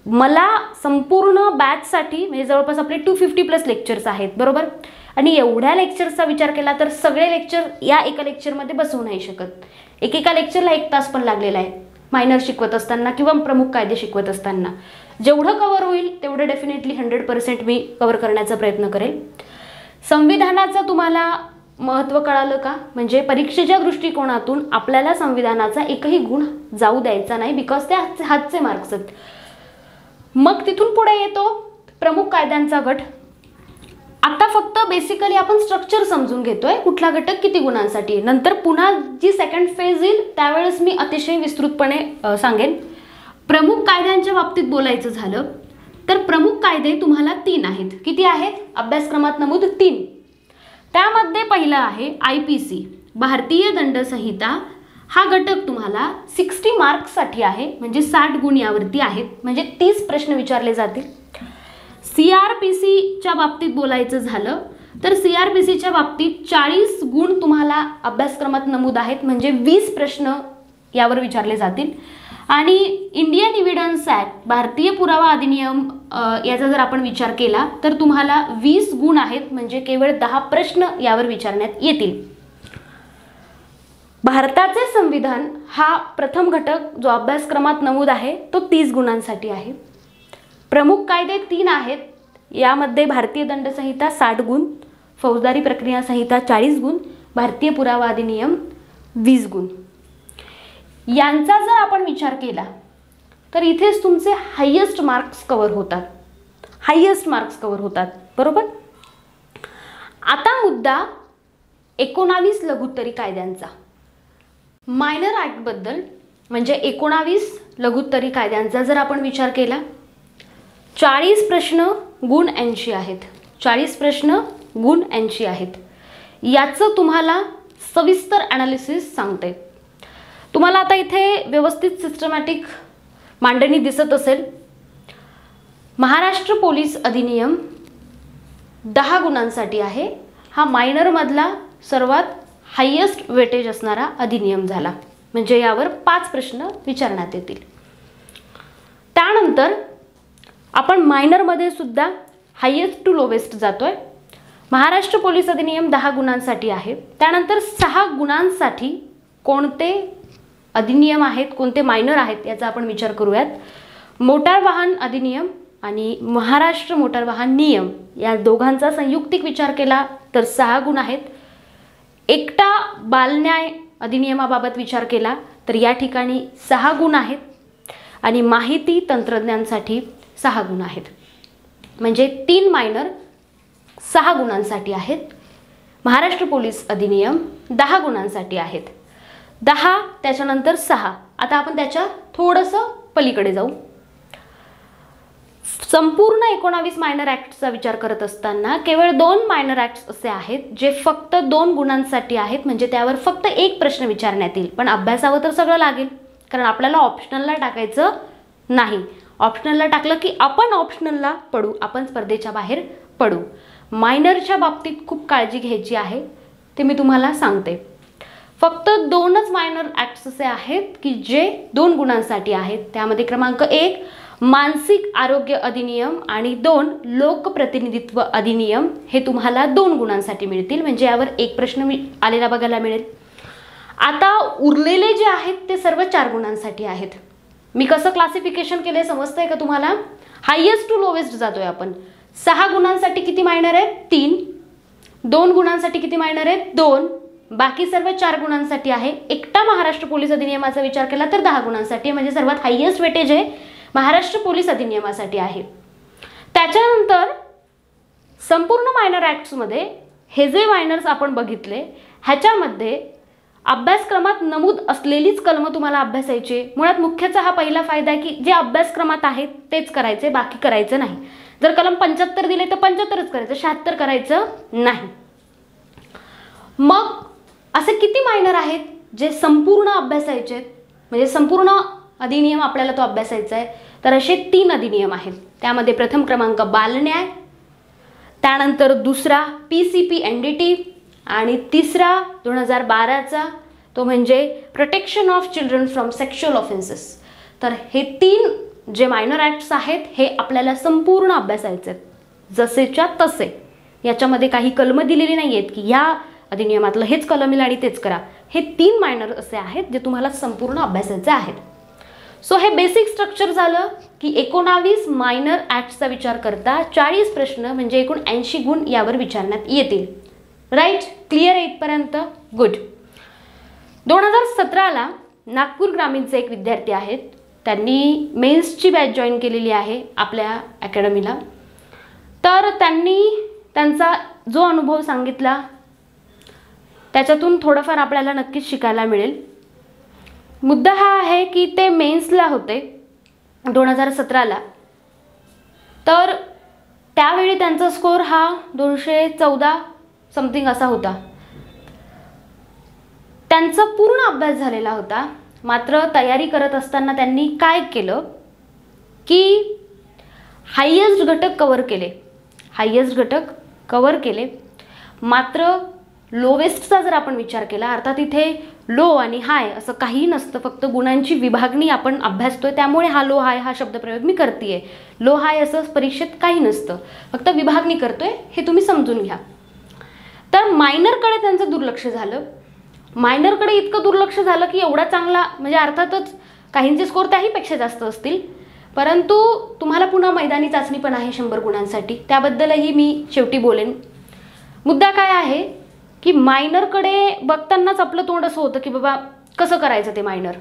मला संपूर्ण बॅचसाठी म्हणजे जवळपास आपले 250+ लेक्चर्स आहेत, बरोबर. आणि एवढ्या लेक्चर्सचा विचार केला तर सगळे लेक्चर या एका लेक्चरमध्ये बसवू नाही शकत. एकेका लेक्चरला 1 तास पण लागलेला आहे, मायनर शिकवत असताना किंवा प्रमुख कायदे शिकवत असताना. जेवढं कव्हर होईल तेवढं डेफिनेटली 100% मी कव्हर करण्याचा प्रयत्न करेल. संविधानाचं तुम्हाला महत्त्व कळालं का, म्हणजे परीक्षेच्या दृष्टिकोनातून आपल्याला संविधानाचा एकही गुण जाऊ द्यायचा नाही, बिकॉज ते हातचे मार्क्स आहेत. मग तिथून पुढे येतो प्रमुख कायद्यांचा गट. आता फक्त बेसिकली आपण स्ट्रक्चर समजून घेतोय, कुठला घटक किती गुणांसाठी. नंतर पुन्हा जी सेकंड फेज येईल त्यावेळेस मी अतिशय विस्तृतपणे सांगेन. प्रमुख कायद्यांच्या बाबतीत बोलायचं झालं तर प्रमुख कायदे तुम्हाला 3 आहेत. किती आहेत? अभ्यासक्रमात नमूद 3. त्यामध्ये पहिलं आहे IPC, भारतीय दंडसंहिता. हा घटक तुम्हाला 60 मार्क्ससाठी आहे, म्हणजे 60 गुण यावरती आहेत, म्हणजे 30 प्रश्न विचारले जातील. CRPCच्या बाबतीत बोलायचं झालं तर CRPCच्या बाबतीत 40 गुण तुम्हाला अभ्यासक्रमात नमूद आहेत, म्हणजे 20 प्रश्न यावर विचारले जातील. आणि इंडियन एव्हिडन्स ॲक्ट, भारतीय पुरावा अधिनियम, याचा जर आपण विचार केला तर तुम्हाला 20 गुण आहेत, म्हणजे केवळ 10 प्रश्न यावर विचारण्यात येतील. भारताचे संविधान हा प्रथम घटक जो अभ्यासक्रमात नमूद आहे तो 30 गुणांसाठी आहे. प्रमुख कायदे 3 आहेत, यामध्ये भारतीय दंडसंहिता 60 गुण, फौजदारी प्रक्रिया संहिता 40 गुण, भारतीय पुरावा अधिनियम 20 गुण. यांचा जर आपण विचार केला तर इथेच तुमचे हायेस्ट मार्क्स कव्हर होतात, बरोबर. आता मुद्दा 19 लघुत्तरी कायद्यांचा. मायनर ॲक्टबद्दल म्हणजे 19 लघुत्तरी कायद्यांचा जर आपण विचार केला, 40 प्रश्न गुण 80 आहेत. 40 प्रश्न गुण 80 आहेत. याचं तुम्हाला सविस्तर ॲनालिसिस सांगते. तुम्हाला आता इथे व्यवस्थित सिस्टमॅटिक मांडणी दिसत असेल. महाराष्ट्र पोलीस अधिनियम 10 गुणांसाठी आहे. हा मायनरमधला सर्वात हायेस्ट वेटेज असणारा अधिनियम झाला, म्हणजे यावर 5 प्रश्न विचारण्यात येतील. त्यानंतर आपण मायनरमध्ये सुद्धा हायेस्ट टू लोवेस्ट जातोय. महाराष्ट्र पोलीस अधिनियम 10 गुणांसाठी आहे. त्यानंतर 6 गुणांसाठी कोणते अधिनियम आहेत, कोणते मायनर आहेत याचा आपण विचार करूयात. मोटार वाहन अधिनियम आणि महाराष्ट्र मोटार वाहन नियम या दोघांचा संयुक्तिक विचार केला तर 6 गुण आहेत. एकटा बालन्याय अधिनियमाबाबत विचार केला तर या ठिकाणी 6 गुण आहेत आणि माहिती तंत्रज्ञानसाठी 6 गुण आहेत. म्हणजे 3 मायनर 6 गुणांसाठी आहेत. महाराष्ट्र पोलीस अधिनियम 10 गुणांसाठी आहेत. 10 त्याच्यानंतर 6. आता आपण त्याच्या थोडंसं पलीकडे जाऊ. संपूर्ण 19 मायनर ॲक्टचा विचार करत असताना केवळ 2 मायनर ॲक्ट्स असे आहेत जे फक्त 2 गुणांसाठी आहेत. म्हणजे त्यावर फक्त 1 प्रश्न विचारण्यात येईल. पण अभ्यासावं तर सगळं लागेल, कारण आपल्याला ऑप्शनलला टाकायचं नाही. ऑप्शनलला टाकलं की आपण ऑप्शनलला पडू, आपण स्पर्धेच्या बाहेर पडू. मायनरच्या बाबतीत खूप काळजी घ्यायची आहे, ते मी तुम्हाला सांगते. फक्त 2च मायनर ॲक्ट्स असे आहेत की जे 2 गुणांसाठी आहेत. त्यामध्ये क्रमांक 1 मानसिक आरोग्य अधिनियम आणि 2 लोकप्रतिनिधित्व अधिनियम हे तुम्हाला 2 गुणांसाठी मिळतील. म्हणजे यावर 1 प्रश्न आलेला बघायला मिळेल. आता उरलेले जे आहेत ते सर्व 4 गुणांसाठी आहेत. मी कसं क्लासिफिकेशन केले समजतंय का तुम्हाला? हायेस्ट टू लोवेस्ट जातोय आपण. 6 गुणांसाठी किती मायनर आहेत? 3. 2 गुणांसाठी किती मायनर आहेत? 2. बाकी सर्व 4 गुणांसाठी आहे. एकटा महाराष्ट्र पोलीस अधिनियमाचा विचार केला तर 10 गुणांसाठी, म्हणजे सर्वात हायेस्ट वेटेज आहे महाराष्ट्र पोलीस अधिनियमासाठी आहे. त्याच्यानंतर संपूर्ण मायनर ॲक्ट्समध्ये हे जे मायनर्स आपण बघितले ह्याच्यामध्ये अभ्यासक्रमात नमूद असलेलीच कलमं तुम्हाला अभ्यासायचे. मुळात मुख्यचा हा पहिला फायदा आहे की जे अभ्यासक्रमात आहेत तेच करायचे, बाकी करायचं नाही. जर कलम 75 दिले तर 75च करायचं, 76 करायचं नाही. मग असे किती मायनर आहेत जे संपूर्ण अभ्यासायचे आहेत, म्हणजे संपूर्ण अधिनियम आपल्याला तो अभ्यासायचा आहे? तर असे 3 अधिनियम आहेत. त्यामध्ये प्रथम क्रमांक बालन्याय, त्यानंतर दुसरा PCP NDT आणि तिसरा 2012चा तो म्हणजे protection of children from sexual offences. तर हे 3 जे मायनर ॲक्ट्स आहेत हे आपल्याला संपूर्ण अभ्यासायचे आहेत, जसेच्या तसे. याच्यामध्ये काही कलमं दिलेली नाही आहेत की या अधिनियमातलं हेच कलम येईल आणि तेच करा. हे 3 मायनर असे आहेत जे तुम्हाला संपूर्ण अभ्यासायचे आहेत. सो हे बेसिक स्ट्रक्चर झालं की 19 मायनर ॲक्ट्सचा विचार करता 40 प्रश्न म्हणजे एकूण 80 गुण यावर विचारण्यात येतील. राईट? क्लिअर आहे इथपर्यंत? गुड. 2017ला नागपूर ग्रामीणचे एक विद्यार्थी आहेत, त्यांनी मेन्सची बॅच जॉईन केलेली आहे आपल्या अकॅडमीला. तर त्यांनी त्यांचा जो अनुभव सांगितला त्याच्यातून थोडंफार आपल्याला नक्कीच शिकायला मिळेल. मुद्दा हा आहे की ते मेन्सला होते 2017ला. तर त्यावेळी त्यांचा स्कोर हा 214 समथिंग असा होता. त्यांचा पूर्ण अभ्यास झालेला होता. मात्र तयारी करत असताना त्यांनी काय केलं की हायेस्ट घटक कव्हर केले. मात्र लोवेस्टचा जर आपण विचार केला, अर्थात इथे लो आणि हाय असं काही नसतं, फक्त गुणांची विभागणी आपण अभ्यासतोय, त्यामुळे हा लो हाय हा शब्दप्रयोग मी करते. लो हाय असं परीक्षेत काही नसतं, फक्त विभागणी करतोय, हे तुम्ही समजून घ्या. तर मायनरकडे त्यांचं दुर्लक्ष झालं. मायनरकडे इतकं दुर्लक्ष झालं की एवढा चांगला, म्हणजे अर्थातच काहींचे स्कोर त्याहीपेक्षा जास्त असतील, परंतु तुम्हाला पुन्हा मैदानी चाचणी पण आहे 100 गुणांसाठी, त्याबद्दलही मी शेवटी बोलेन. मुद्दा काय आहे की मायनरकडे बघतानाच आपलं तोंड असं होतं की बाबा कसं करायचं ते मायनर.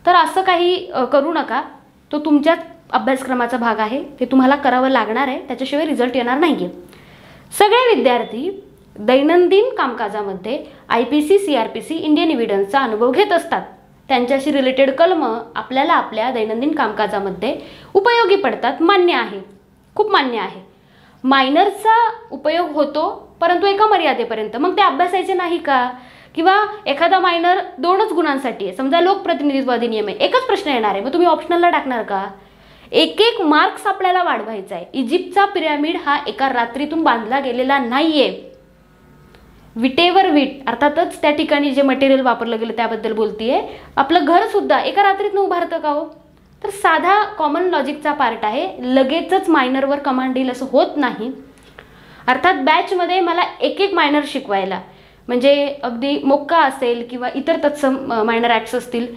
तर असं काही करू नका, तो तुमच्याच अभ्यासक्रमाचा भाग आहे, ते तुम्हाला करावं लागणार आहे, त्याच्याशिवाय रिझल्ट येणार नाही आहे. सगळे विद्यार्थी दैनंदिन कामकाजामध्ये IPC CRPC इंडियन एव्हिडन्सचा अनुभव घेत असतात. त्यांच्याशी रिलेटेड कलमं आपल्याला आपल्या दैनंदिन कामकाजामध्ये उपयोगी पडतात, मान्य आहे, खूप मान्य आहे. मायनरचा उपयोग होतो परंतु एका मर्यादेपर्यंत. मग ते अभ्यासायचे नाही का? किंवा एखादा मायनर 2च गुणांसाठी आहे, समजा लोकप्रतिनिधित्व अधिनियम आहे, एकच प्रश्न येणार आहे, मग तुम्ही ऑप्शनलला टाकणार का? एक एक मार्क्स आपल्याला वाढवायचा आहे. इजिप्तचा पिरॅमिड हा एका रात्रीतून बांधला गेलेला नाहीये. विटेवर वीट, अर्थातच त्या ठिकाणी जे मटेरियल वापरलं गेलं त्याबद्दल बोलतीये. आपलं घर सुद्धा एका रात्रीतून उभारतं का हो? तर साधा कॉमन लॉजिकचा पार्ट आहे. लगेचच मायनरवर कमांड येईल असं होत नाही. अर्थात बॅचमध्ये मला एक एक मायनर शिकवायला, म्हणजे अगदी मोक्का असेल किंवा इतर तत्सम मायनर ॲक्ट्स असतील,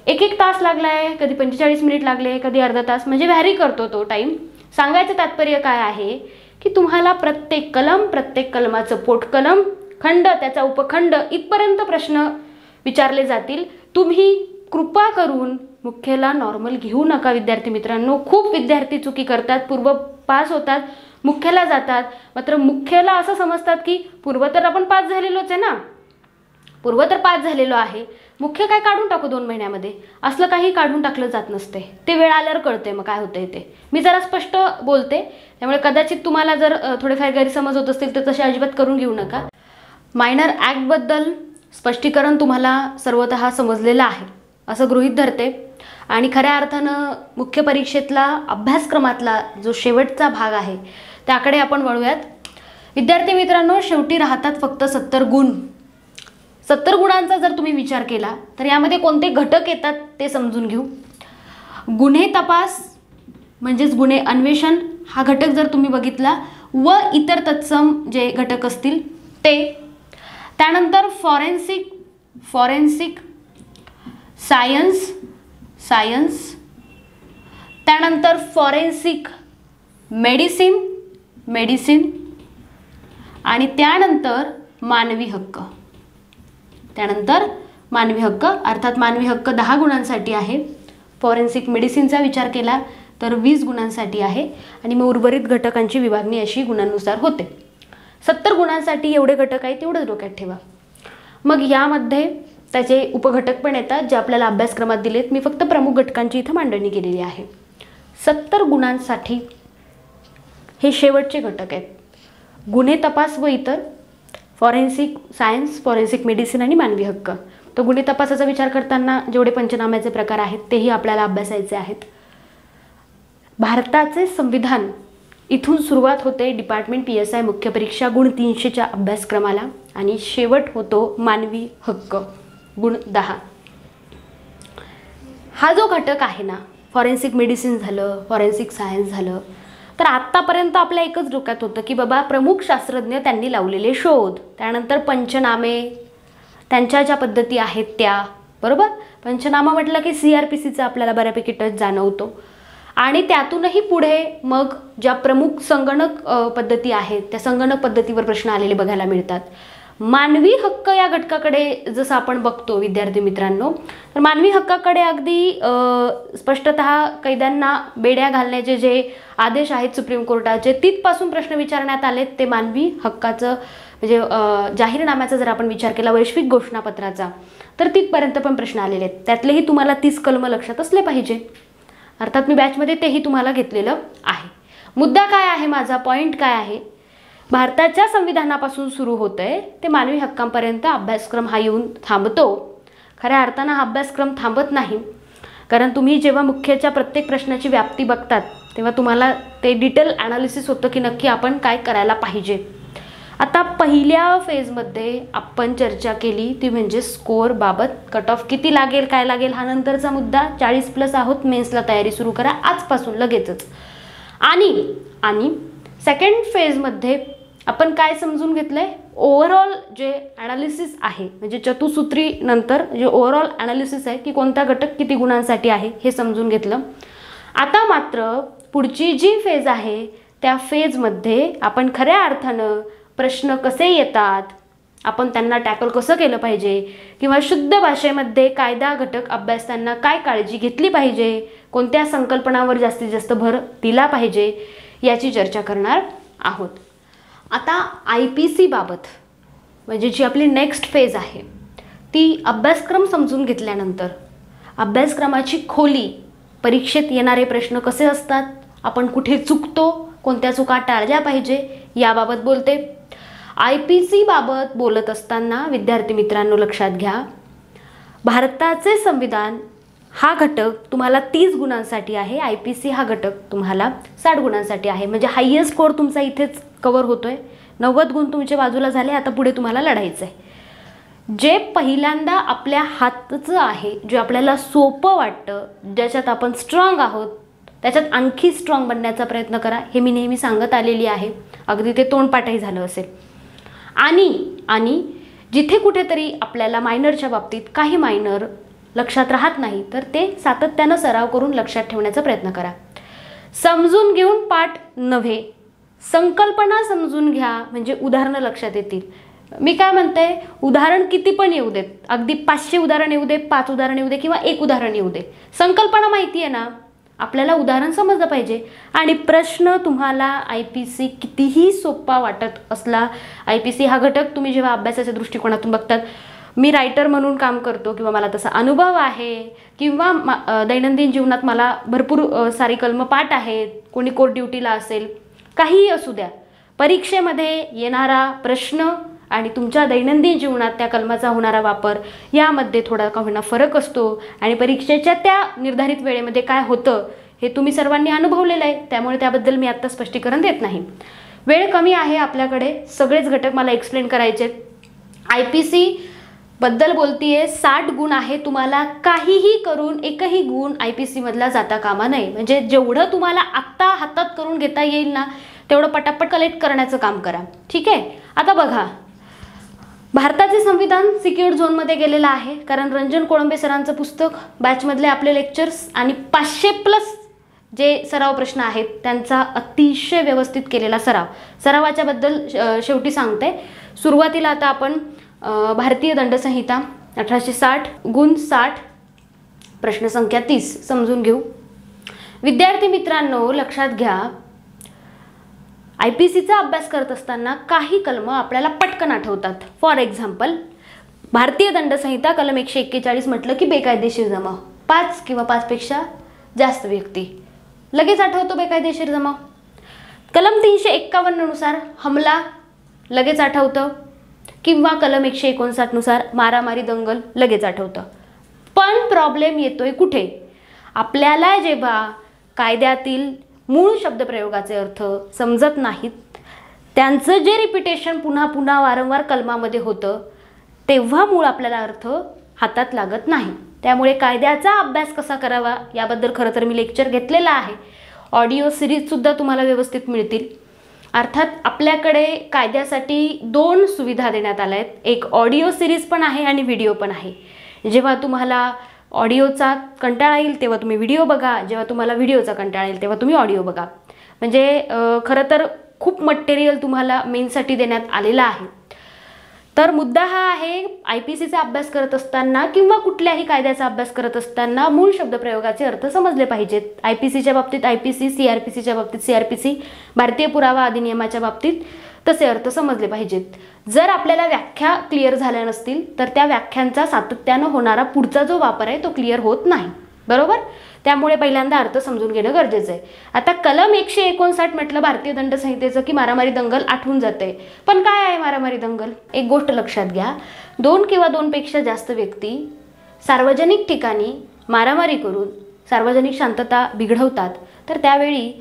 एक एक तास लागला आहे, कधी 45 मिनिट लागले, कधी अर्धा तास, म्हणजे व्हॅरी करतो तो टाईम. सांगायचं तात्पर्य काय आहे की तुम्हाला प्रत्येक कलम, प्रत्येक कलमाचं पोटकलम, खंड, त्याचा उपखंड इथपर्यंत प्रश्न विचारले जातील. तुम्ही कृपा करून मुख्यला नॉर्मल घेऊ नका विद्यार्थी मित्रांनो. खूप विद्यार्थी चुकी करतात, पूर्व पास होतात, मुख्यला जातात, मात्र मुख्यला असं समजतात की पूर्व तर आपण पास झालेलोच आहे ना, पूर्व तर पास झालेलो आहे, मुख्य काय काढून टाकू 2 महिन्यामध्ये. असलं काही काढून टाकलं जात नसते. ते वेळ आल्यावर कळते मग काय होतंय ते. मी जरा स्पष्ट बोलते, त्यामुळे कदाचित तुम्हाला जर थोडेफार गैरसमज होत असतील तर तसे अजिबात करून घेऊ नका. मायनर ॲक्टबद्दल स्पष्टीकरण तुम्हाला सर्वतः समजलेलं आहे असं गृहीत धरते. आणि खऱ्या अर्थानं मुख्य परीक्षेतला अभ्यासक्रमातला जो शेवटचा भाग आहे त्याकडे आपण वळूयात. विद्यार्थी मित्रांनो, शेवटी राहतात फक्त 70 गुण. 70 गुणांचा जर तुम्ही विचार केला तर यामध्ये कोणते घटक येतात ते समजून घेऊ. गुन्हे तपास म्हणजेच गुन्हे अन्वेषण हा घटक जर तुम्ही बघितला व इतर तत्सम जे घटक असतील ते. त्यानंतर फॉरेन्सिक सायन्स, त्यानंतर फॉरेन्सिक मेडिसिन आणि त्यानंतर मानवी हक्क. अर्थात मानवी हक्क 10 गुणांसाठी आहे. फॉरेन्सिक मेडिसिनचा विचार केला तर 20 गुणांसाठी आहे आणि मग उर्वरित घटकांची विभागणी अशी गुणांनुसार होते. 70 गुणांसाठी एवढे घटक आहेत तेवढंच डोक्यात ठेवा. मग यामध्ये त्याचे उपघटक पण येतात जे आपल्याला अभ्यासक्रमात दिलेत. मी फक्त प्रमुख घटकांची इथं मांडणी केलेली आहे. 70 गुणांसाठी हे शेवटचे घटक आहेत: गुन्हे तपास व इतर, फॉरेन्सिक सायन्स, फॉरेन्सिक मेडिसिन आणि मानवी हक्क. तर गुन्हे तपासाचा विचार करताना जेवढे पंचनाम्याचे प्रकार आहेत तेही आपल्याला अभ्यासायचे आहेत. भारताचे संविधान इथून सुरुवात होते डिपार्टमेंट PSI मुख्य परीक्षा गुण 300च्या अभ्यासक्रमाला आणि शेवट होतो मानवी हक्क गुण 10. हा जो घटक आहे ना, फॉरेन्सिक मेडिसिन झालं, फॉरेन्सिक सायन्स झालं, तर आत्तापर्यंत आपल्या एकच डोक्यात होतं की बाबा प्रमुख शास्त्रज्ञ त्यांनी लावलेले शोध, त्यानंतर पंचनामे, त्यांच्या ज्या पद्धती आहेत त्या, बरोबर. पंचनामा म्हटलं की CRPCचा आपल्याला बऱ्यापैकी टच जाणवतो आणि त्यातूनही पुढे मग ज्या प्रमुख संगणक पद्धती आहेत त्या संगणक पद्धतीवर प्रश्न आलेले बघायला मिळतात. मानवी हक्क या घटकाकडे जसं आपण बघतो विद्यार्थी मित्रांनो, तर मानवी हक्काकडे अगदी स्पष्टतः कैद्यांना बेड्या घालण्याचे जे आदेश आहेत सुप्रीम कोर्टाचे तिथपासून प्रश्न विचारण्यात आलेत. ते मानवी हक्काचं म्हणजे जाहीरनाम्याचा जर आपण विचार केला वैश्विक घोषणापत्राचा तर तिथपर्यंत पण प्रश्न आलेले आहेत. त्यातलेही तुम्हाला 30 कलम लक्षात असले पाहिजे. अर्थात मी बॅचमध्ये तेही तुम्हाला घेतलेलं आहे. मुद्दा काय आहे माझा, पॉईंट काय आहे, भारताच्या संविधानापासून सुरू होतंय ते मानवी हक्कांपर्यंत अभ्यासक्रम हा येऊन थांबतो. खऱ्या अर्थानं हा अभ्यासक्रम थांबत नाही, कारण तुम्ही जेव्हा मुख्यच्या प्रत्येक प्रश्नाची व्याप्ती बघतात तेव्हा तुम्हाला ते डिटेल ॲनालिसिस होतं की नक्की आपण काय करायला पाहिजे. आता पहिल्या फेजमध्ये आपण चर्चा केली ती म्हणजे स्कोअर बाबत. कट ऑफ किती लागेल, काय लागेल हा नंतरचा मुद्दा. 40+ आहोत, मेन्सला तयारी सुरू करा आजपासून लगेचच. आणि सेकंड फेजमध्ये आपण काय समजून घेतलंय, ओव्हरऑल जे ॲनालिसिस आहे म्हणजे चतुसूत्री नंतर जे ओव्हरऑल ॲनालिसिस आहे की कोणता घटक किती गुणांसाठी आहे हे समजून घेतलं. आता मात्र पुढची जी फेज आहे त्या फेजमध्ये आपण खऱ्या अर्थानं प्रश्न कसे येतात, आपण त्यांना टॅकल कसं केलं पाहिजे किंवा शुद्ध भाषेमध्ये कायदा घटक अभ्यासताना काय काळजी घेतली पाहिजे, कोणत्या संकल्पनांवर जास्तीत जास्त भर दिला पाहिजे याची चर्चा करणार आहोत. आता IPC बाबत म्हणजे जी आपली नेक्स्ट फेज आहे ती अभ्यासक्रम समजून घेतल्यानंतर अभ्यासक्रमाची खोली, परीक्षेत येणारे प्रश्न कसे असतात, आपण कुठे चुकतो, कोणत्या चुका टाळल्या पाहिजे याबाबत बोलते. IPC बाबत बोलत असताना विद्यार्थी मित्रांनो लक्षात घ्या, भारताचे संविधान हा घटक तुम्हाला 30 गुणांसाठी आहे, IPC हा घटक तुम्हाला 60 गुणांसाठी आहे. म्हणजे हायेस्ट स्कोअर तुमचा इथेच कव्हर होतोय. 90 गुण तुमच्या बाजूला झाले. आता पुढे तुम्हाला लढायचं आहे. जे पहिल्यांदा आपल्या हातचं आहे, जे आपल्याला सोपं वाटतं, ज्याच्यात आपण स्ट्रॉंग आहोत, त्याच्यात आणखी स्ट्रॉंग बनण्याचा प्रयत्न करा. हे मी नेहमी सांगत आलेली आहे. अगदी ते तोंडपाठही झालं असेल. आणि जिथे कुठेतरी आपल्याला मायनरच्या बाबतीत काही मायनर लक्षात राहत नाही तर ते सातत्यानं सराव करून लक्षात ठेवण्याचा प्रयत्न करा. समजून घेऊन पाठ नव्हे, संकल्पना समजून घ्या, म्हणजे उदाहरणं लक्षात येतील. मी काय म्हणते, उदाहरण किती पण येऊ देत, अगदी 500 उदाहरण येऊ दे, 5 उदाहरण येऊ दे किंवा 1 उदाहरण येऊ दे, संकल्पना माहिती आहे ना, आपल्याला उदाहरण समजलं पाहिजे. आणि प्रश्न तुम्हाला IPC कितीही सोपा वाटत असला, IPC हा घटक तुम्ही जेव्हा अभ्यासाच्या दृष्टिकोनातून बघतात, मी रायटर म्हणून काम करतो किंवा मला तसा अनुभव आहे किंवा दैनंदिन जीवनात मला भरपूर सारी कलमं पाठ आहेत, कोणी कोर्ट ड्युटीला असेल, काहीही असू द्या, परीक्षेमध्ये येणारा प्रश्न आणि तुमच्या दैनंदिन जीवनात त्या कलमाचा होणारा वापर यामध्ये थोडा का होईना फरक असतो. आणि परीक्षेच्या त्या निर्धारित वेळेमध्ये काय होतं हे तुम्ही सर्वांनी अनुभवलेलं आहे. त्यामुळे त्याबद्दल मी आत्ता स्पष्टीकरण देत नाही. वेळ कमी आहे आपल्याकडे, सगळेच घटक मला एक्सप्लेन करायचे. IPC बद्दल बोलतीये, 60 गुण आहे. तुम्हाला काहीही करून एकही गुण IPC मधला जाता कामा नये. म्हणजे जेवढं तुम्हाला आत्ता हातात करून घेता येईल ना तेवढं पटापट कलेक्ट करण्याचं काम करा. ठीक आहे. आता बघा, भारताचे संविधान सिक्युअर्ड झोनमध्ये गेलेलं आहे, कारण रंजन कोळंबे सरांचं पुस्तक, बॅचमधले आपले लेक्चर्स आणि 500+ जे सराव प्रश्न आहेत त्यांचा अतिशय व्यवस्थित केलेला सरावाच्या बद्दल शेवटी सांगते. सुरुवातीला आता आपण भारतीय दंडसंहिता 1860 गुण 60 प्रश्नसंख्या 30 समजून घेऊ. विद्यार्थी मित्रांनो लक्षात घ्या, IPCचा अभ्यास करत असताना काही कलमं आपल्याला पटकन आठवतात. फॉर एक्झाम्पल, भारतीय दंडसंहिता कलम 141 म्हटलं की बेकायदेशीर जमाव, 5 किंवा 5 पेक्षा जास्त व्यक्ती, लगेच आठवतो बेकायदेशीर जमाव. कलम 351 नुसार हमला लगेच आठवतं, किंवा कलम 159 नुसार मारामारी दंगल लगेच आठवतं. पण प्रॉब्लेम येतोय कुठे, आपल्याला जेव्हा कायद्यातील मूळ शब्दप्रयोगाचे अर्थ समजत नाहीत, त्यांचं जे रिपिटेशन पुन्हा पुन्हा वारंवार कलमामध्ये होतं, तेव्हा मूळ आपल्याला अर्थ हातात लागत नाही. त्यामुळे कायद्याचा अभ्यास कसा करावा याबद्दल खरं तर मी लेक्चर घेतलेलं आहे. ऑडिओ सिरीजसुद्धा तुम्हाला व्यवस्थित मिळतील. अर्थात आपल्याकडे कायद्यासाठी 2 सुविधा देण्यात आल्या आहेत. एक ऑडिओ सिरीज पण आहे आणि व्हिडिओ पण आहे. जेव्हा तुम्हाला ऑडिओचा कंटाळा येईल तेव्हा तुम्ही व्हिडिओ बघा, जेव्हा तुम्हाला व्हिडिओचा कंटाळा येईल तेव्हा तुम्ही ऑडिओ बघा. म्हणजे खरं तर खूप मटेरियल तुम्हाला मेनसाठी देण्यात आलेलं आहे. तर मुद्दा हा आहे, IPCचा अभ्यास करत असताना किंवा कुठल्याही कायद्याचा अभ्यास करत असताना मूळ शब्दप्रयोगाचे अर्थ समजले पाहिजेत. IPCच्या बाबतीत IPC, CRPCच्या बाबतीत CRPC, भारतीय पुरावा अधिनियमाच्या बाबतीत तसे अर्थ समजले पाहिजेत. जर आपल्याला व्याख्या क्लिअर झाल्या नसतील तर त्या व्याख्यांचा सातत्यानं होणारा पुढचा जो वापर आहे तो क्लिअर होत नाही. बरोबर. त्यामुळे पहिल्यांदा अर्थ समजून घेणं गरजेचं आहे. आता कलम 159 म्हटलं भारतीय दंडसंहितेचं की मारामारी दंगल आठवून जाते. पण काय आहे मारामारी दंगल? एक गोष्ट लक्षात घ्या, 2 किंवा 2 पेक्षा जास्त व्यक्ती सार्वजनिक ठिकाणी मारामारी करून सार्वजनिक शांतता बिघडवतात तर त्यावेळी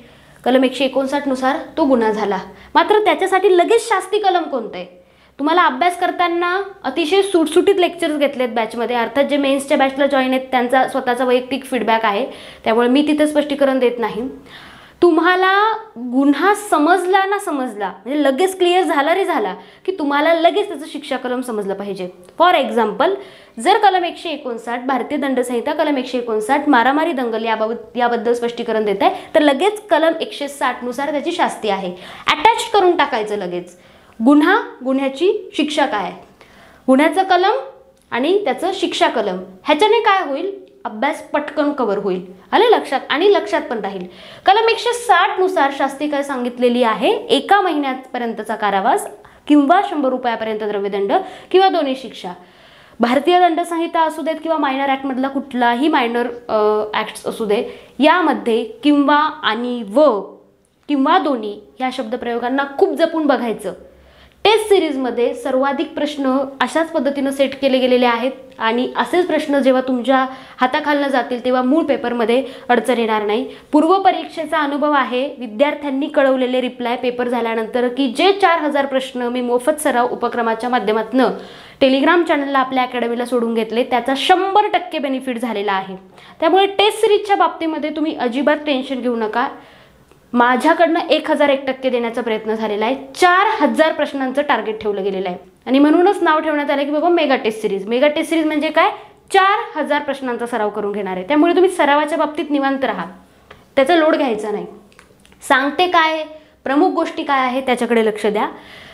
कलम 159 नुसार तो गुन्हा झाला. मात्र त्याच्यासाठी लगेच शास्ती कलम कोणतं आहे? तुम्हाला अभ्यास करताना अतिशय सुटसुटीत लेक्चर्स घेतलेत बॅचमध्ये. अर्थात जे मेन्सच्या बॅचला जॉईन आहेत त्यांचा स्वतःचा वैयक्तिक फीडबॅक आहे, त्यामुळे मी तिथे स्पष्टीकरण देत नाही. तुम्हाला गुन्हा समजला ना समजला म्हणजे लगेच क्लिअर झाला रे झाला की तुम्हाला लगेच त्याचं शिक्षा कलम समजलं पाहिजे. फॉर एक्झाम्पल, जर कलम 159 भारतीय दंडसंहिता कलम 159 मारामारी दंगल याबद्दल स्पष्टीकरण देत आहे तर लगेच कलम 160 नुसार त्याची शास्ती आहे. अटॅच करून टाकायचं लगेच. गुन्हा, गुन्ह्याची शिक्षा काय, गुन्ह्याचं कलम आणि त्याचं शिक्षा कलम, ह्याच्याने काय होईल, अभ्यास पटकन कव्हर होईल. आले लक्षात? आणि लक्षात पण राहील. कलम 160 नुसार शास्ती काय सांगितलेली आहे, 1 महिन्यापर्यंतचा कारावास किंवा 100 रुपयापर्यंत द्रव्यदंड किंवा दोन्ही शिक्षा. भारतीय दंडसंहिता असू देत किंवा मायनर ॲक्टमधला कुठलाही मायनर ॲक्ट्स असू दे, यामध्ये किंवा आणि व किंवा दोन्ही या शब्दप्रयोगांना खूप जपून बघायचं. टेस्ट सिरीजमध्ये सर्वाधिक प्रश्न अशाच पद्धतीनं सेट केले गेलेले आहेत आणि असेच प्रश्न जेव्हा तुमच्या हाताखालनं जातील तेव्हा मूळ पेपरमध्ये अडचण येणार नाही. पूर्वपरीक्षेचा अनुभव आहे, विद्यार्थ्यांनी कळवलेले रिप्लाय पेपर झाल्यानंतर की जे 4000 प्रश्न मी मोफत सराव उपक्रमाच्या माध्यमातून टेलिग्राम चॅनलला आपल्या अकॅडमीला सोडून घेतले, त्याचा 100% बेनिफिट झालेला आहे. त्यामुळे टेस्ट सिरीजच्या बाबतीमध्ये तुम्ही अजिबात टेन्शन घेऊ नका. माझ्याकडनं 1001% देण्याचा प्रयत्न झालेला आहे. 4000 प्रश्नांचं टार्गेट ठेवलं गेलेलं आहे आणि म्हणूनच नाव ठेवण्यात आलं की बाबा mega test series. Mega test series म्हणजे काय, 4000 प्रश्नांचा सराव करून घेणार आहे. त्यामुळे तुम्ही सरावाच्या बाबतीत निवांत राहा, त्याचा लोड घ्यायचा नाही. सांगते काय, प्रमुख गोष्टी काय आहे त्याच्याकडे लक्ष द्या.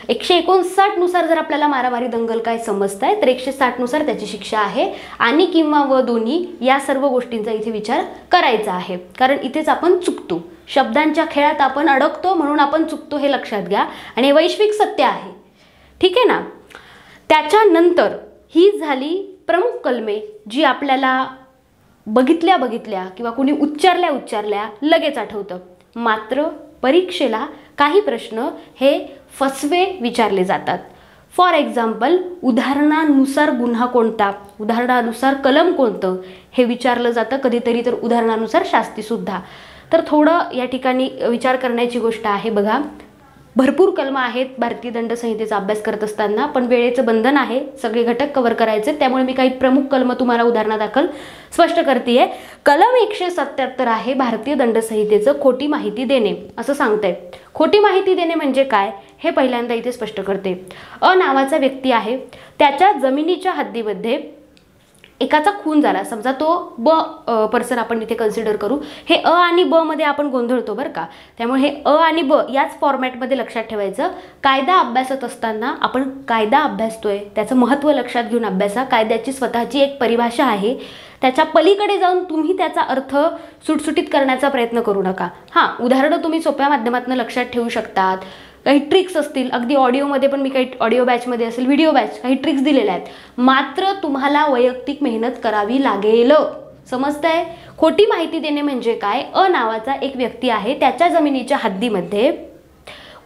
159 नुसार जर आपल्याला मारामारी दंगल काय समजताय तर 160 नुसार त्याची शिक्षा आहे आणि किंवा व दोन्ही या सर्व गोष्टींचा इथे विचार करायचा आहे, कारण इथेच आपण चुकतो. शब्दांच्या खेळात आपण अडकतो म्हणून आपण चुकतो, हे लक्षात घ्या आणि वैश्विक सत्य आहे. ठीक आहे ना. त्याच्यानंतर ही झाली प्रमुख कलमे जी आपल्याला बघितल्या किंवा कुणी उच्चारल्या लगेच आठवतं. मात्र परीक्षेला काही प्रश्न हे फसवे विचारले जातात. फॉर एक्झाम्पल, उदाहरणानुसार गुन्हा कोणता, उदाहरणानुसार कलम कोणतं हे विचारलं जातं. कधीतरी तर उदाहरणानुसार शास्तीसुद्धा. तर थोडं या ठिकाणी विचार करण्याची गोष्ट आहे. बघा, भरपूर कलम आहेत भारतीय दंडसंहितेचा अभ्यास करत असताना, पण वेळेचं बंधन आहे, सगळे घटक कव्हर करायचे. त्यामुळे मी काही प्रमुख कलम तुम्हाला उदाहरणादाखल स्पष्ट करते. कलम 177 आहे भारतीय दंडसंहितेचं खोटी माहिती देणे असं सांगतंय. खोटी माहिती देणे म्हणजे काय हे पहिल्यांदा इथे स्पष्ट करते. अ नावाचा व्यक्ती आहे, त्याच्या जमिनीच्या हद्दीमध्ये एकाचा खून झाला, समजा तो ब पर्सन आपण इथे कन्सिडर करू. हे अ आणि ब मध्ये आपण गोंधळतो बरं का. त्यामुळे हे अ आणि ब याच फॉर्मॅटमध्ये लक्षात ठेवायचं. कायदा अभ्यासत असताना आपण कायदा अभ्यासतोय त्याचं महत्त्व लक्षात घेऊन अभ्यासा. कायद्याची स्वतःची एक परिभाषा आहे, त्याच्या पलीकडे जाऊन तुम्ही त्याचा अर्थ सुटसुटीत करण्याचा प्रयत्न करू नका. हां, उदाहरणं तुम्ही सोप्या माध्यमातून लक्षात ठेवू शकतात. काही ट्रिक्स असतील, अगदी ऑडिओमध्ये पण मी काही ऑडिओ बॅचमध्ये असेल, व्हिडिओ बॅच, काही ट्रिक्स दिलेल्या आहेत. मात्र तुम्हाला वैयक्तिक मेहनत करावी लागेल. समजतंय? खोटी माहिती देणे म्हणजे काय, अ नावाचा एक व्यक्ती आहे, त्याच्या जमिनीच्या हद्दीमध्ये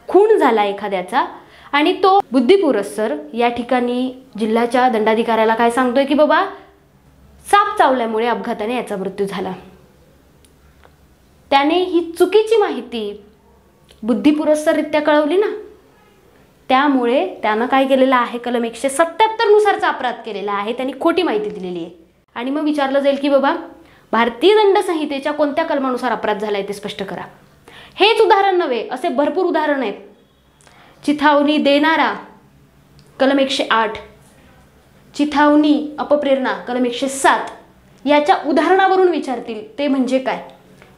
खून झाला एखाद्याचा आणि तो बुद्धिपुरस्सर या ठिकाणी जिल्ह्याच्या दंडाधिकाऱ्याला काय सांगतोय की बाबा साप चावल्यामुळे अपघाताने याचा मृत्यू झाला. त्याने ही चुकीची माहिती बुद्धिपुरस्सररित्या कळवली ना, त्यामुळे त्यानं काय केलेलं आहे, कलम 177 नुसारचा अपराध केलेला आहे, त्यांनी खोटी माहिती दिलेली आहे. आणि मग विचारलं जाईल की बाबा भारतीय दंडसंहितेच्या कोणत्या कलमानुसार अपराध झाला आहे ते स्पष्ट करा. हेच उदाहरण नव्हे, असे भरपूर उदाहरण आहेत. चिथावणी देणारा कलम 108, चिथावणी अपप्रेरणा कलम 107 याच्या उदाहरणावरून विचारतील. ते म्हणजे काय,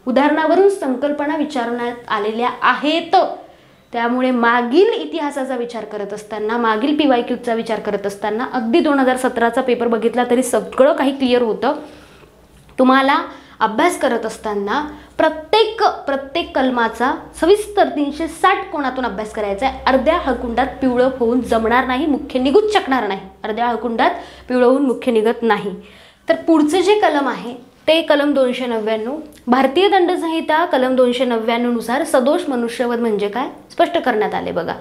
उदाहरणावरून संकल्पना विचारण्यात आलेल्या आहेत. त्यामुळे मागील इतिहासाचा विचार करत असताना, मागील PYQचा विचार करत असताना अगदी 2017चा पेपर बघितला तरी सगळं काही क्लिअर होतं. तुम्हाला अभ्यास करत असताना प्रत्येक कलमाचा सविस्तर 360 कोणातून अभ्यास करायचा आहे. अर्ध्या हळकुंडात पिवळं होऊन जमणार नाही, मुख्य निघूच शकणार नाही. अर्ध्या हळकुंडात पिवळं होऊन मुख्य निघत नाही. तर पुढचे जे कलम आहे ते कलम 299 भारतीय दंडसंहिता कलम 299 नुसार सदोष मनुष्यवध म्हणजे काय स्पष्ट करण्यात आले. बघा,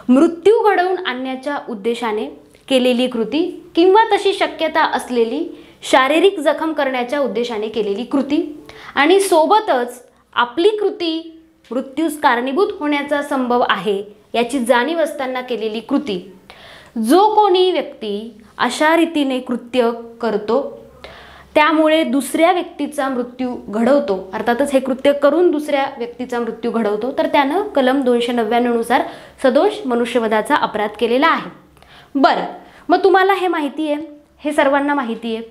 मृत्यू घडवून आणण्याच्या उद्देशाने केलेली कृती किंवा तशी शक्यता असलेली शारीरिक जखम करण्याच्या उद्देशाने केलेली कृती आणि सोबतच आपली कृती मृत्यूस कारणीभूत होण्याचा संभव आहे याची जाणीव असताना केलेली कृती. जो कोणी व्यक्ती अशा रीतीने कृत्य करतो त्यामुळे दुसऱ्या व्यक्तीचा मृत्यू घडवतो, अर्थातच हे कृत्य करून दुसऱ्या व्यक्तीचा मृत्यू घडवतो, तर त्यानं कलम 299 नुसार सदोष मनुष्यवधाचा अपराध केलेला आहे. बरं, मग तुम्हाला हे माहिती आहे, हे सर्वांना माहिती आहे,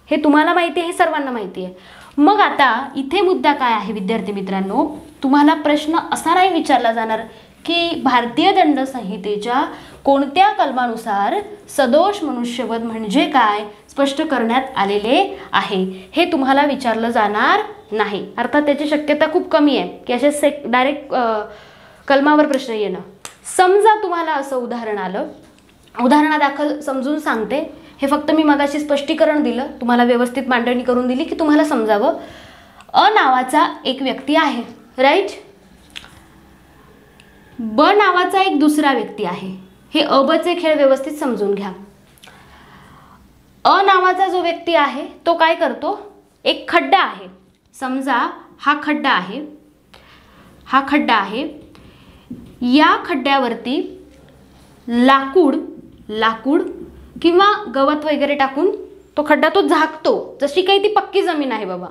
हे तुम्हाला माहिती आहे, हे सर्वांना माहिती आहे. मग आता इथे मुद्दा काय आहे विद्यार्थी मित्रांनो, तुम्हाला प्रश्न असा नाही विचारला जाणार की भारतीय दंडसंहितेच्या कोणत्या कलमानुसार सदोष मनुष्यवध म्हणजे काय स्पष्ट करण्यात आलेले आहे, हे तुम्हाला विचारलं जाणार नाही. अर्थात त्याची शक्यता खूप कमी आहे की असे डायरेक्ट कलमावर प्रश्न येणं. समजा तुम्हाला असं उदाहरण आलं, उदाहरणादाखल समजून सांगते, हे फक्त मी मगाशी स्पष्टीकरण दिलं, तुम्हाला व्यवस्थित मांडणी करून दिली की तुम्हाला समजावं. अ नावाचा एक व्यक्ती आहे, राईट. ब नावाचा एक दुसरा व्यक्ती आहे. हे अ बचे खेळ व्यवस्थित समजून घ्या. अ नावाचा जो व्यक्ती आहे तो काय करतो, एक खड्डा आहे, समजा हा खड्डा आहे, हा खड्डा आहे, या खड्ड्यावरती लाकूड किंवा गवत वगैरे टाकून तो खड्डा तो झाकतो. जशी काही ती पक्की जमीन आहे बाबा,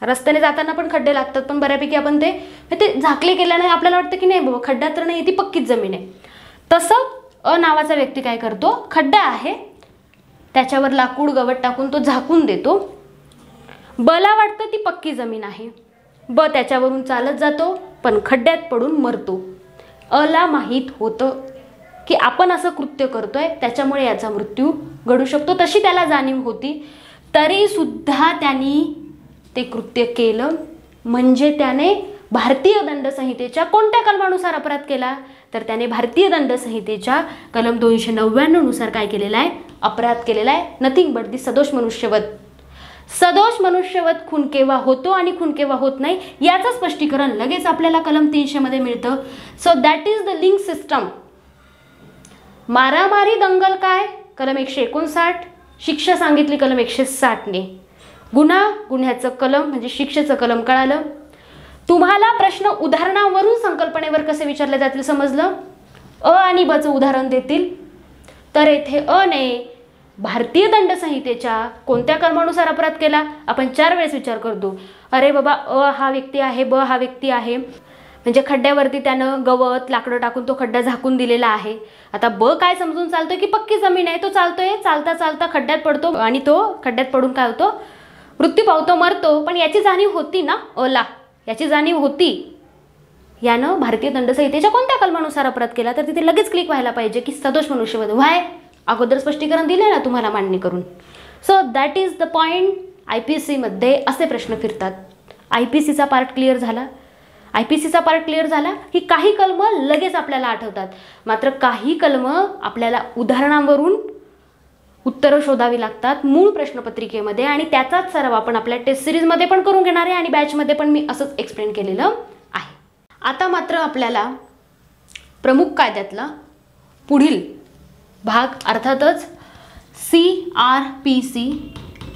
रस्त्याने जाताना पण खड्डे लागतात, पण बऱ्यापैकी आपण ते झाकले केल्याने आपल्याला वाटतं की नाही बाबा खड्डा तर नाही, ती पक्कीच जमीन आहे. तसं अ नावाचा व्यक्ती काय करतो, खड्डा आहे त्याच्यावर लाकूड गवत टाकून तो झाकून देतो. बला वाटतं ती पक्की जमीन आहे, ब त्याच्यावरून चालत जातो पण खड्ड्यात पडून मरतो. अला माहीत होतं की आपण असं कृत्य करतोय त्याच्यामुळे याचा मृत्यू घडू शकतो, तशी त्याला जाणीव होती, तरी सुद्धा त्यांनी ते कृत्य केलं. म्हणजे त्याने भारतीय दंडसंहितेच्या कोणत्या कलमानुसार अपराध केला, तर त्याने भारतीय दंडसंहितेच्या कलम 299 नुसार काय केलेला आहे, अपराध केलेला आहे. नथिंग बट दी सदोष मनुष्यवध. सदोष मनुष्यवध खून केव्हा होतो आणि खून केव्हा होत नाही याचं स्पष्टीकरण लगेच आपल्याला कलम 300 मध्ये मिळतं. So that is the link system. मारामारी दंगल काय, कलम 159, शिक्षा सांगितली कलम 160 ने. गुन्ह्याचं कलम म्हणजे शिक्षेचं कलम कळालं. तुम्हाला प्रश्न उदाहरणावरून संकल्पनेवर कसे विचारले जातील समजलं. अ आणि ब चं उदाहरण देतील, तर येथे अ ने भारतीय दंडसंहितेच्या कोणत्या कलमानुसार अपराध केला, आपण 4 वेळेस विचार करतो. अरे बाबा अ हा व्यक्ती आहे, ब हा व्यक्ती आहे, म्हणजे खड्ड्यावरती त्यानं गवत लाकडं टाकून तो खड्डा झाकून दिलेला आहे. आता ब काय समजून चालतोय की पक्की जमीन आहे, तो चालतोय, चालता चालता खड्ड्यात पडतो आणि तो खड्ड्यात पडून काय होतो, मृत्यू पावतो, मरतो. पण याची जाणीव होती ना, अला याची जाणीव होती. यानं भारतीय दंडसंहितेच्या कोणत्या कलमानुसार अपराध केला, तर तिथे लगेच क्लिक व्हायला पाहिजे की सदोष मनुष्यवध. व्हाय अगोदर स्पष्टीकरण दिले ना तुम्हाला मांडणी करून. So that is the point. IPC मध्ये असे प्रश्न फिरतात. IPCचा पार्ट क्लिअर झाला. IPCचा पार्ट क्लिअर झाला की काही कलम लगेच आपल्याला आठवतात, मात्र काही कलम आपल्याला उदाहरणांवरून उत्तरं शोधावी लागतात मूळ प्रश्नपत्रिकेमध्ये, आणि त्याचाच सराव आपण आपल्या टेस्ट सिरीजमध्ये पण करून घेणार आहे आणि बॅचमध्ये पण मी असंच एक्सप्लेन केलेलं आहे. आता मात्र आपल्याला प्रमुख कायद्यातला पुढील भाग अर्थातच CRPC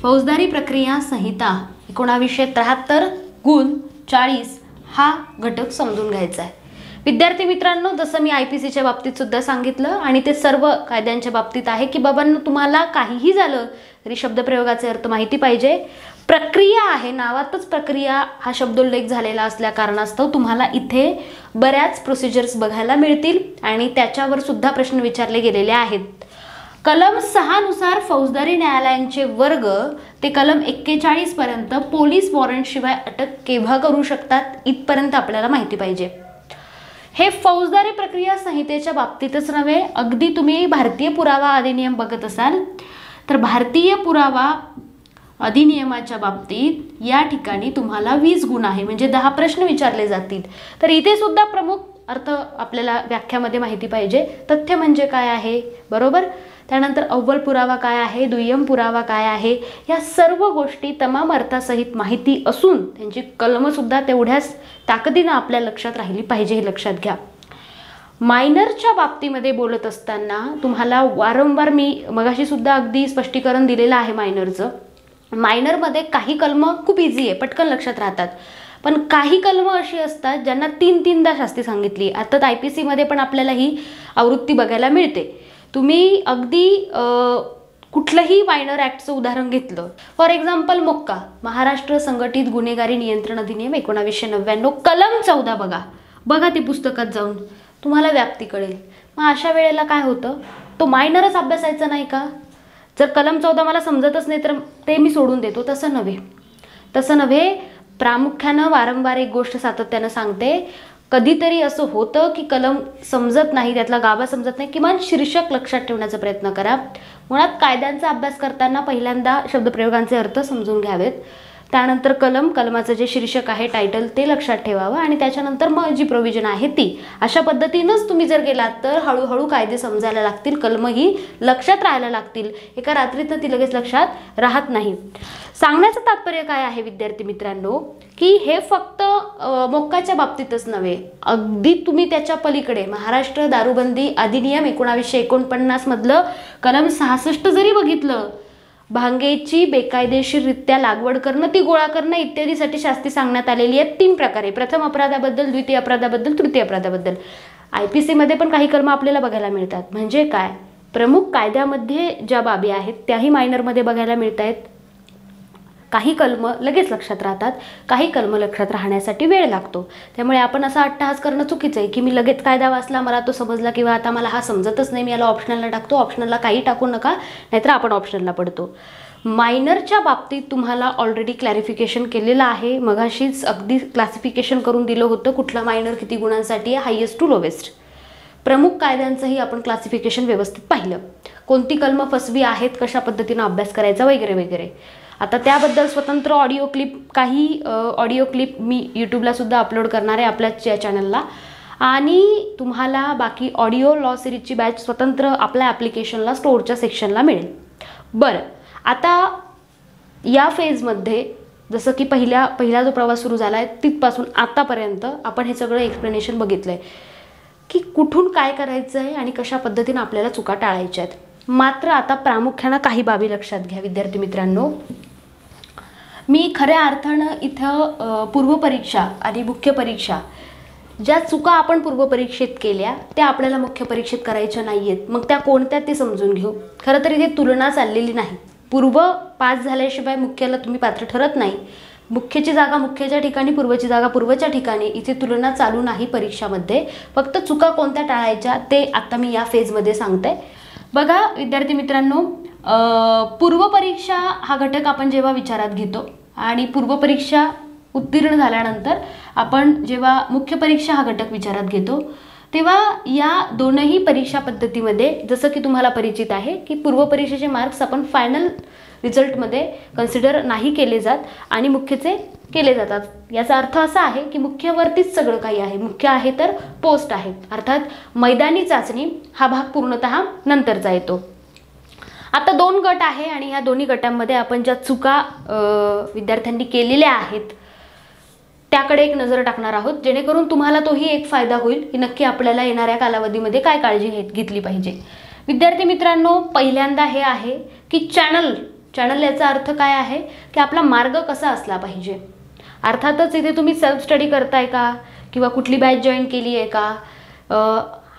फौजदारी प्रक्रिया संहिता 1973 गुण 40 हा घटक समजून घ्यायचा आहे. विद्यार्थी मित्रांनो, जसं मी IPCच्या बाबतीत सुद्धा सांगितलं आणि ते सर्व कायद्यांच्या बाबतीत आहे की बाबांनो तुम्हाला काहीही झालं तरी शब्दप्रयोगाचे अर्थ माहिती पाहिजे. प्रक्रिया आहे, नावातच प्रक्रिया हा शब्दोल्लेख झालेला असल्या कारणास्तव तुम्हाला इथे बऱ्याच प्रोसिजर्स बघायला मिळतील आणि त्याच्यावर सुद्धा प्रश्न विचारले गेलेले आहेत. कलम 6 नुसार फौजदारी न्यायालयांचे वर्ग ते कलम 41 पर्यंत पोलीस वॉरंट शिवाय अटक केव्हा करू शकतात इथपर्यंत आपल्याला माहिती पाहिजे. हे फौजदारी प्रक्रिया संहितेच्या बाबतीतच नव्हे, अगदी तुम्ही भारतीय पुरावा अधिनियम बघत असाल तर भारतीय पुरावा अधिनियमाच्या बाबतीत या ठिकाणी तुम्हाला 20 गुण आहे, म्हणजे 10 प्रश्न विचारले जातील. तर इथे सुद्धा प्रमुख अर्थ आपल्याला व्याख्यामध्ये माहिती पाहिजे. तथ्य म्हणजे काय आहे, बरोबर. त्यानंतर अव्वल पुरावा काय आहे, दुय्यम पुरावा काय आहे, या सर्व गोष्टी तमाम अर्थासहित माहिती असून त्यांची कलमसुद्धा तेवढ्याच ताकदीनं आपल्या लक्षात राहिली पाहिजे, हे लक्षात घ्या. मायनरच्या बाबतीमध्ये बोलत असताना तुम्हाला वारंवार मी मगाशी सुद्धा अगदी स्पष्टीकरण दिलेलं आहे मायनरचं. मायनरमध्ये काही कलम खूप इझी आहे, पटकन लक्षात राहतात, पण काही कलम अशी असतात ज्यांना 3-3दा शास्ती सांगितली. अर्थात IPCमध्ये पण आपल्याला ही आवृत्ती बघायला मिळते. तुम्ही अगदी कुठलंही मायनर ॲक्टचं उदाहरण घेतलं, फॉर एक्झाम्पल मोक्का, महाराष्ट्र संघटित गुन्हेगारी नियंत्रण अधिनियम 1999 कलम 14 बघा ते पुस्तकात जाऊन तुम्हाला व्याप्ती कळेल. मग अशा वेळेला काय होतं, तो मायनरच अभ्यासायचा नाही का. जर कलम 14 मला समजतच नाही तर ते मी सोडून देतो, तसं नव्हे. प्रामुख्यानं वारंवार एक गोष्ट सातत्यानं सांगते, कधीतरी असं होतं की कलम समजत नाही, त्यातला गाभा समजत नाही, किमान शीर्षक लक्षात ठेवण्याचा प्रयत्न करा. मुळात कायद्यांचा अभ्यास करताना पहिल्यांदा शब्दप्रयोगांचे अर्थ समजून घ्यावेत, त्यानंतर कलमाचं जे शीर्षक आहे, टायटल, ते लक्षात ठेवावं आणि त्याच्यानंतर मग जी प्रोव्हिजन आहे ती. अशा पद्धतीनंच तुम्ही जर गेलात तर हळूहळू कायदे समजायला लागतील, कलमही लक्षात राहायला लागतील. एका रात्रीतनं ती लगेच लक्षात राहत नाही. सांगण्याचं तात्पर्य काय आहे विद्यार्थी मित्रांनो, की हे फक्त मोक्काच्या बाबतीतच नव्हे, अगदी तुम्ही त्याच्या पलीकडे महाराष्ट्र दारूबंदी अधिनियम 1949 मधलं कलम 66 जरी बघितलं, भांगेची बेकायदेशीररित्या लागवड करणं, ती गोळा करणं इत्यादीसाठी शास्ती सांगण्यात आलेली आहे 3 प्रकारे. प्रथम अपराधाबद्दल, द्वितीय अपराधाबद्दल, तृतीय अपराधाबद्दल. IPC मध्ये पण काही कलम आपल्याला बघायला मिळतात. म्हणजे काय, प्रमुख कायद्यामध्ये ज्या बाबी आहेत त्याही मायनरमध्ये बघायला मिळत आहेत. काही कलम लगेच लक्षात राहतात, काही कलम लक्षात राहण्यासाठी वेळ लागतो. त्यामुळे आपण असा अट्टहास करणं चुकीचं आहे की मी लगेच कायदा वाचला, मला तो समजला, किंवा आता मला हा समजतच नाही, मी याला ऑप्शनलला टाकतो. ऑप्शनलला काही टाकू नका, नाहीतर आपण ऑप्शनलला पडतो. मायनरच्या बाबतीत तुम्हाला ऑलरेडी क्लॅरिफिकेशन केलेलं आहे. मगाशीच अगदी क्लासिफिकेशन करून दिलं होतं, कुठला मायनर किती गुणांसाठी आहे, हायेस्ट टू लोवेस्ट. प्रमुख कायद्यांचंही आपण क्लासिफिकेशन व्यवस्थित पाहिलं, कोणती कलमं फसवी आहेत, कशा पद्धतीनं अभ्यास करायचा वगैरे वगैरे. आता त्याबद्दल स्वतंत्र ऑडिओ क्लिप, काही ऑडिओ क्लिप मी यूट्यूबला सुद्धा अपलोड करणार आहे आपल्याच या चॅनलला. आणि तुम्हाला बाकी ऑडिओ लॉ सिरीजची बॅच स्वतंत्र आपल्या ॲप्लिकेशनला स्टोअरच्या सेक्शनला मिळेल. बरं, आता या फेजमध्ये जसं की पहिला जो प्रवास सुरू झाला आहे तिथपासून आतापर्यंत आपण हे सगळं एक्सप्लेनेशन बघितलं आहे की कुठून काय करायचं आहे आणि कशा पद्धतीनं आपल्याला चुका टाळायच्या आहेत. मात्र आता प्रामुख्यानं काही बाबी लक्षात घ्या विद्यार्थी मित्रांनो. मी खऱ्या अर्थानं इथं पूर्वपरीक्षा आणि मुख्य परीक्षा, ज्या चुका आपण पूर्वपरीक्षेत केल्या त्या आपल्याला मुख्य परीक्षेत करायच्या नाही आहेत. मग त्या कोणत्या ते समजून घेऊ. खरं तर इथे तुलना चाललेली नाही. पूर्व पास झाल्याशिवाय मुख्याला तुम्ही पात्र ठरत नाही. मुख्यची जागा मुख्यच्या ठिकाणी, पूर्वची जागा पूर्वच्या ठिकाणी. इथे तुलना चालू नाही परीक्षामध्ये. फक्त चुका कोणत्या टाळायच्या ते आता मी या फेजमध्ये सांगते. बघा विद्यार्थी मित्रांनो, पूर्वपरीक्षा हा घटक आपण जेव्हा विचारात घेतो आणि पूर्वपरीक्षा उत्तीर्ण झाल्यानंतर आपण जेव्हा मुख्य परीक्षा हा घटक विचारात घेतो, तेव्हा या दोनही परीक्षा पद्धतीमध्ये जसं की तुम्हाला परिचित आहे की पूर्वपरीक्षेचे मार्क्स आपण फायनल रिझल्टमध्ये कन्सिडर नाही केले जात आणि मुख्यचे केले जातात. याचा अर्थ असा आहे की मुख्यवरतीच सगळं काही आहे. मुख्य आहे तर पोस्ट आहे, अर्थात मैदानी चाचणी हा भाग पूर्णतः नंतरचा येतो. आता 2 गट आहे आणि ह्या दोन्ही गटांमध्ये आपण ज्या चुका विद्यार्थ्यांनी केलेल्या आहेत त्याकडे एक नजर टाकणार आहोत, जेणेकरून तुम्हाला तोही एक फायदा होईल की नक्की आपल्याला येणाऱ्या कालावधीमध्ये काय काळजी घेतली पाहिजे. विद्यार्थी मित्रांनो, पहिल्यांदा हे आहे की चॅनल याचा अर्थ काय आहे की आपला मार्ग कसा असला पाहिजे. अर्थातच इथे तुम्ही सेल्फ स्टडी करताय का किंवा कुठली बॅच जॉईन केली आहे का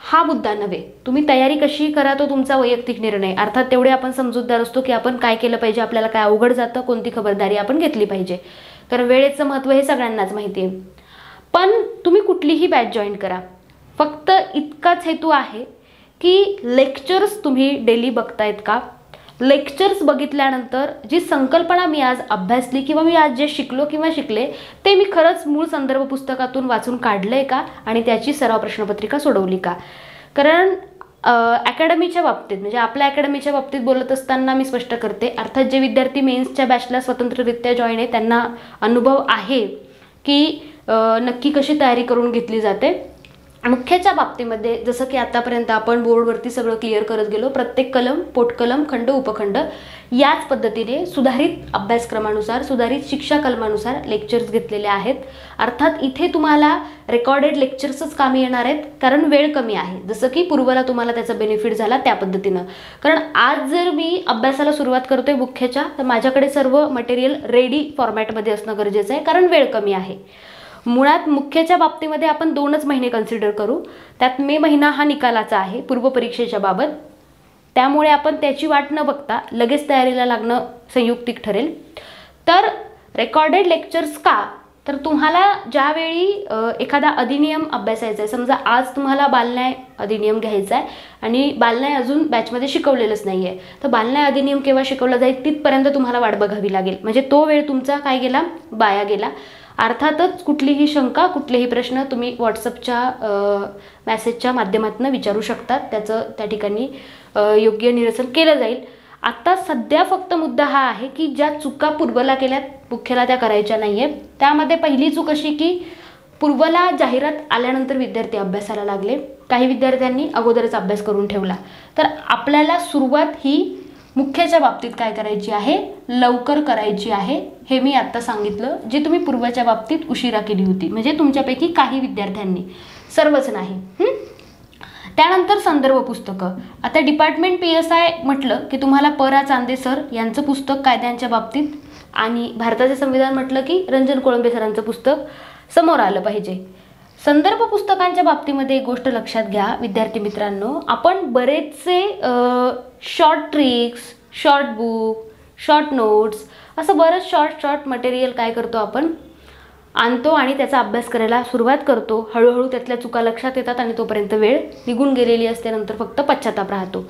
हा मुद्दा नव्हे. तुम्ही तयारी कशी करा तो तुमचा वैयक्तिक निर्णय. अर्थात तेवढे आपण समजूतदार असतो की आपण काय केलं पाहिजे, आपल्याला काय अवघड जातं, कोणती खबरदारी आपण घेतली पाहिजे. कारण वेळेचं महत्त्व हे सगळ्यांनाच माहिती आहे. पण तुम्ही कुठलीही बॅच जॉईन करा, फक्त इतकाच हेतू आहे की लेक्चर्स तुम्ही डेली बघतायत का. लेक्चर्स बघितल्यानंतर जी संकल्पना मी आज अभ्यासली किंवा मी आज जे शिकलो किंवा शिकले ते मी खरंच मूळ संदर्भ पुस्तकातून वाचून काढलंय का आणि त्याची सराव प्रश्नपत्रिका सोडवली का. कारण अकॅडमीच्या बाबतीत म्हणजे आपल्या अकॅडमीच्या बाबतीत बोलत असताना मी स्पष्ट करते, अर्थात जे विद्यार्थी मेन्सच्या बॅचला स्वतंत्ररित्या जॉईन आहे त्यांना अनुभव आहे की नक्की कशी तयारी करून घेतली जाते. मुख्यच्या बाबतीमध्ये जसं की आतापर्यंत आपण बोर्डवरती सगळं क्लिअर करत गेलो, प्रत्येक कलम, पोटकलम, खंड, उपखंड याच पद्धतीने सुधारित अभ्यासक्रमानुसार, सुधारित शिक्षा कलमानुसार लेक्चर्स घेतलेले आहेत. अर्थात इथे तुम्हाला रेकॉर्डेड लेक्चर्सच कामी येणार आहेत कारण वेळ कमी आहे. जसं की पूर्वला तुम्हाला त्याचा बेनिफिट झाला त्या पद्धतीनं. कारण आज जर मी अभ्यासाला सुरुवात करतोय मुख्यच्या, तर माझ्याकडे सर्व मटेरियल रेडी फॉर्मॅटमध्ये असणं गरजेचं आहे कारण वेळ कमी आहे. मुळात मुख्यच्या बाबतीमध्ये आपण 2च महिने कन्सिडर करू. त्यात मे महिना हा निकालाचा आहे पूर्वपरीक्षेच्या बाबत. त्यामुळे आपण त्याची वाट न बघता लगेच तयारीला लागणं संयुक्तिक ठरेल. तर रेकॉर्डेड लेक्चर्स का, तर तुम्हाला ज्यावेळी एखादा अधिनियम अभ्यासायचा आहे, समजा आज तुम्हाला बालन्याय अधिनियम घ्यायचा आहे आणि बालन्याय अजून बॅचमध्ये शिकवलेलंच नाही आहे, तर बालन्याय अधिनियम केव्हा शिकवला जाईल तिथपर्यंत तुम्हाला वाट बघावी लागेल. म्हणजे तो वेळ तुमचा काय गेला, वाया गेला. अर्थातच कुठलीही शंका, कुठलेही प्रश्न तुम्ही व्हॉट्सअपच्या मेसेजच्या माध्यमातून विचारू शकतात. त्याचं त्या ठिकाणी योग्य निरसन केलं जाईल. आता सध्या फक्त मुद्दा हा आहे की ज्या चुका पूर्वला केल्यात मुख्यला त्या करायच्या नाही आहेत. त्यामध्ये पहिली चूक अशी की पूर्वला जाहिरात आल्यानंतर विद्यार्थी अभ्यासाला लागले. काही विद्यार्थ्यांनी अगोदरच अभ्यास करून ठेवला. तर आपल्याला सुरुवात ही मुख्याच्या बाबतीत काय करायची आहे, लवकर करायची आहे. हे मी आत्ता सांगितलं, जे तुम्ही पूर्वच्या बाबतीत उशिरा केली होती, म्हणजे तुमच्यापैकी काही विद्यार्थ्यांनी, सर्वच नाही. त्यानंतर संदर्भ पुस्तकं. आता डिपार्टमेंट PSI म्हटलं की तुम्हाला रा चांदे सर यांचं पुस्तक कायद्यांच्या बाबतीत आणि भारताचे संविधान म्हटलं की रंजन कोळंबे सरांचं पुस्तक समोर आलं पाहिजे. संदर्भ पुस्तकांच्या बाबतीमध्ये एक गोष्ट लक्षात घ्या विद्यार्थी मित्रांनो, आपण बरेचसे short tricks, short book, short notes असं बरंच शॉर्ट मटेरियल काय करतो आपण आणतो आणि त्याचा अभ्यास करायला सुरुवात करतो. हळूहळू त्यातल्या चुका लक्षात येतात आणि तोपर्यंत वेळ निघून गेलेली असते. नंतर फक्त पश्चाताप राहतो.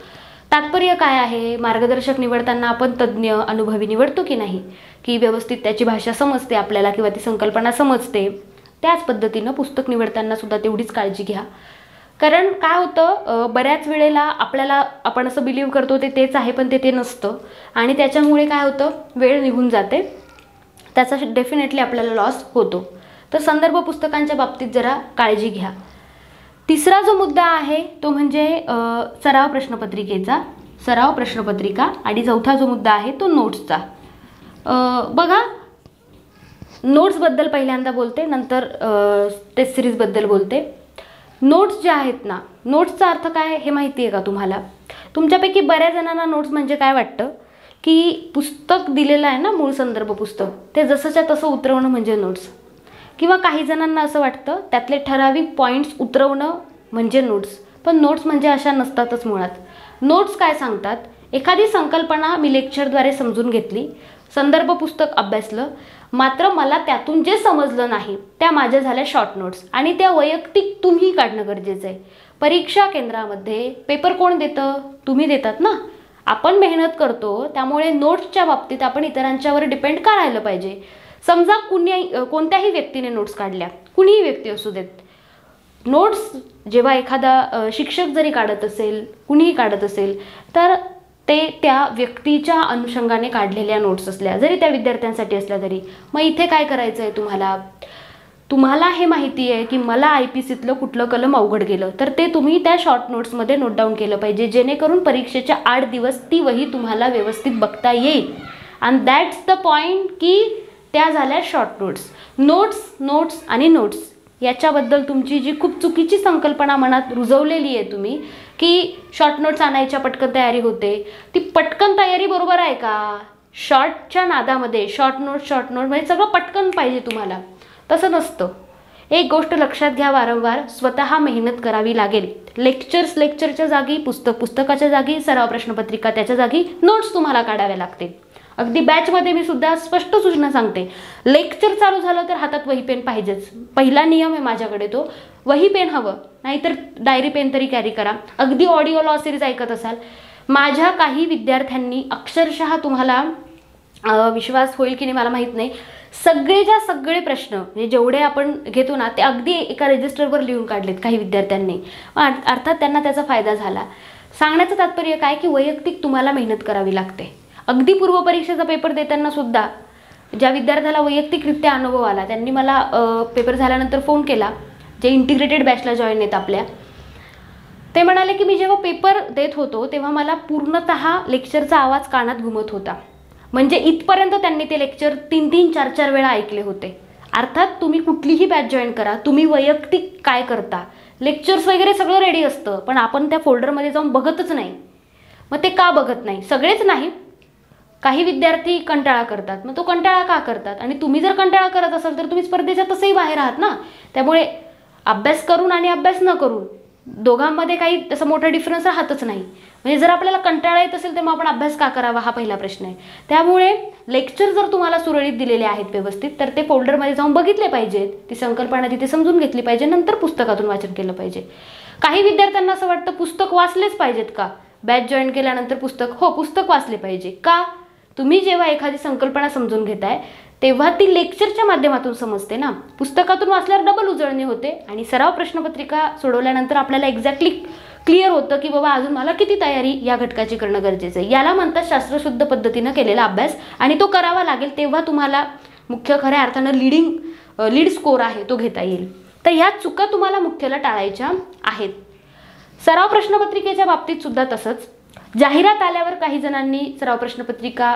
तात्पर्य काय आहे, मार्गदर्शक निवडताना आपण तज्ज्ञ अनुभवी निवडतो की नाही, की व्यवस्थित त्याची भाषा समजते आपल्याला किंवा ती संकल्पना समजते. त्याच पद्धतीनं पुस्तक निवडताना सुद्धा तेवढीच काळजी घ्या. कारण काय होतं, बऱ्याच वेळेला आपल्याला आपण असं बिलीव्ह करतो तेच आहे पण ते नसतं आणि त्याच्यामुळे काय होतं, वेळ निघून जाते, त्याचा डेफिनेटली आपल्याला लॉस होतो. तर संदर्भ पुस्तकांच्या बाबतीत जरा काळजी घ्या. तिसरा जो मुद्दा आहे तो म्हणजे सराव प्रश्नपत्रिका आणि चौथा जो मुद्दा आहे तो नोट्सचा. बघा, नोट्सबद्दल पहिल्यांदा बोलते, नंतर टेस्ट सिरीजबद्दल बोलते. नोट्स ज्या आहेत ना, नोट्सचा अर्थ काय हे माहिती आहे का तुम्हाला? तुमच्यापैकी बऱ्याच जणांना नोट्स म्हणजे काय वाटतं की पुस्तक दिलेलं आहे ना, मूळ संदर्भ पुस्तक, ते जसंच्या तसं उतरवणं म्हणजे नोट्स. किंवा काही जणांना असं वाटतं त्यातले ठराविक पॉईंट्स उतरवणं म्हणजे नोट्स. पण नोट्स म्हणजे अशा नसतातच मुळात. नोट्स काय सांगतात, एखादी संकल्पना मी लेक्चरद्वारे समजून घेतली, संदर्भ पुस्तक अभ्यासलं, मात्र मला त्यातून जे समजलं नाही त्या माझ्या झाल्या शॉर्ट नोट्स आणि त्या वैयक्तिक तुम्ही काढणं गरजेचं आहे. परीक्षा केंद्रामध्ये पेपर कोण देतं? तुम्ही देतात ना. आपण मेहनत करतो, त्यामुळे नोट्सच्या बाबतीत आपण इतरांच्यावर डिपेंड का राहिलं पाहिजे? समजा कोणत्याही व्यक्तीने नोट्स काढल्या, कुणीही व्यक्ती असू देत, नोट्स जेव्हा एखादा शिक्षक जरी काढत असेल, कुणीही काढत असेल, तर ते त्या व्यक्तीच्या अनुषंगाने काढलेल्या नोट्स असल्या, जरी त्या विद्यार्थ्यांसाठी असल्या तरी, मग इथे काय करायचं आहे तुम्हाला हे माहिती आहे की मला IPCतलं कुठलं कलम अवघड गेलं, तर ते तुम्ही त्या शॉर्ट नोट्समध्ये नोट डाऊन केलं पाहिजे, जेणेकरून परीक्षेच्या 8 दिवस ती वही तुम्हाला व्यवस्थित बघता येईल. अँड दॅट्स द पॉईंट की त्या झाल्या शॉर्ट नोट्स. नोट्स याच्याबद्दल तुमची जी खूप चुकीची संकल्पना मनात रुजवलेली आहे तुम्ही, की शॉर्ट नोट्स आणायच्या पटकन तयारी होते, ती पटकन तयारी बरोबर आहे का? शॉर्टच्या नादामध्ये शॉर्ट नोट म्हणजे सगळं पटकन पाहिजे तुम्हाला, तसं नसतं. एक गोष्ट लक्षात घ्या, वारंवार स्वतः मेहनत करावी लागेल. लेक्चरच्या जागी पुस्तकाच्या जागी सराव प्रश्नपत्रिका, त्याच्या जागी नोट्स तुम्हाला काढाव्या लागतील. अगदी बॅचमध्ये मी सुद्धा स्पष्ट सूचना सांगते, लेक्चर चालू झालं तर हातात वही पेन पाहिजेच. पहिला नियम आहे माझ्याकडे तो, वही पेन हवं, नाहीतर डायरी पेन तरी कॅरी करा. अगदी ऑडिओ लॉ सिरीज ऐकत असाल, माझ्या काही विद्यार्थ्यांनी अक्षरशः, तुम्हाला विश्वास होईल की नाही मला माहीत नाही, सगळे प्रश्न म्हणजे जेवढे आपण घेतो ना ते अगदी एका रजिस्टरवर लिहून काढलेत काही विद्यार्थ्यांनी. अर्थात त्यांना त्याचा फायदा झाला. सांगण्याचं तात्पर्य काय की वैयक्तिक तुम्हाला मेहनत करावी लागते. अगदी पूर्वपरीक्षेचा पेपर देताना सुद्धा ज्या विद्यार्थ्याला वैयक्तिकरित्या अनुभव आला त्यांनी मला पेपर झाल्यानंतर फोन केला, जे इंटिग्रेटेड बॅचला जॉईन आहेत आपल्या. ते म्हणाले की मी जेव्हा पेपर देत होतो तेव्हा मला पूर्णतः लेक्चरचा आवाज कानात घुमत होता. म्हणजे इथपर्यंत त्यांनी ते लेक्चर 3-3, 4-4 वेळा ऐकले होते. अर्थात तुम्ही कुठलीही बॅच जॉईन करा, तुम्ही वैयक्तिक काय करता, लेक्चर्स वगैरे सगळं रेडी असतं, पण आपण त्या फोल्डरमध्ये जाऊन बघतच नाही. मग ते का बघत नाही? सगळेच नाही, काही विद्यार्थी कंटाळा करतात. मग तो कंटाळा का करतात? आणि तुम्ही जर कंटाळा करत असाल तर तुम्ही स्पर्धेच्या तसंही बाहेर आहात ना. त्यामुळे अभ्यास करून आणि अभ्यास न करून दोघांमध्ये काही तसं मोठा डिफरन्स राहतच नाही. म्हणजे जर आपल्याला कंटाळा येत असेल तर मग आपण अभ्यास का करावा हा पहिला प्रश्न आहे. त्यामुळे लेक्चर जर तुम्हाला सुरळीत दिलेले आहेत व्यवस्थित, तर ते फोल्डरमध्ये जाऊन बघितले पाहिजेत, ती संकल्पना तिथे समजून घेतली पाहिजे, नंतर पुस्तकातून वाचन केलं पाहिजे. काही विद्यार्थ्यांना असं वाटतं पुस्तक वाचलेच पाहिजेत का? बॅच जॉईन केल्यानंतर पुस्तक वाचले पाहिजे का? तुम्ही जेव्हा एखादी संकल्पना समजून घेताय तेव्हा ती लेक्चरच्या माध्यमातून समजते ना. पुस्तकातून वाचल्यावर डबल उजळणी होते आणि सराव प्रश्नपत्रिका सोडवल्यानंतर आपल्याला एक्झॅक्टली क्लिअर होतं की बाबा अजून मला किती तयारी या घटकाची करणं गरजेचं आहे. याला म्हणतात शास्त्रशुद्ध पद्धतीनं केलेला अभ्यास, आणि तो करावा लागेल, तेव्हा तुम्हाला मुख्य खऱ्या अर्थानं लीड स्कोर आहे तो घेता येईल. तर ह्या चुका तुम्हाला मुख्यला टाळायच्या आहेत. सराव प्रश्नपत्रिकेच्या बाबतीत सुद्धा तसंच. जाहिरात आल्यावर काही जणांनी सराव प्रश्नपत्रिका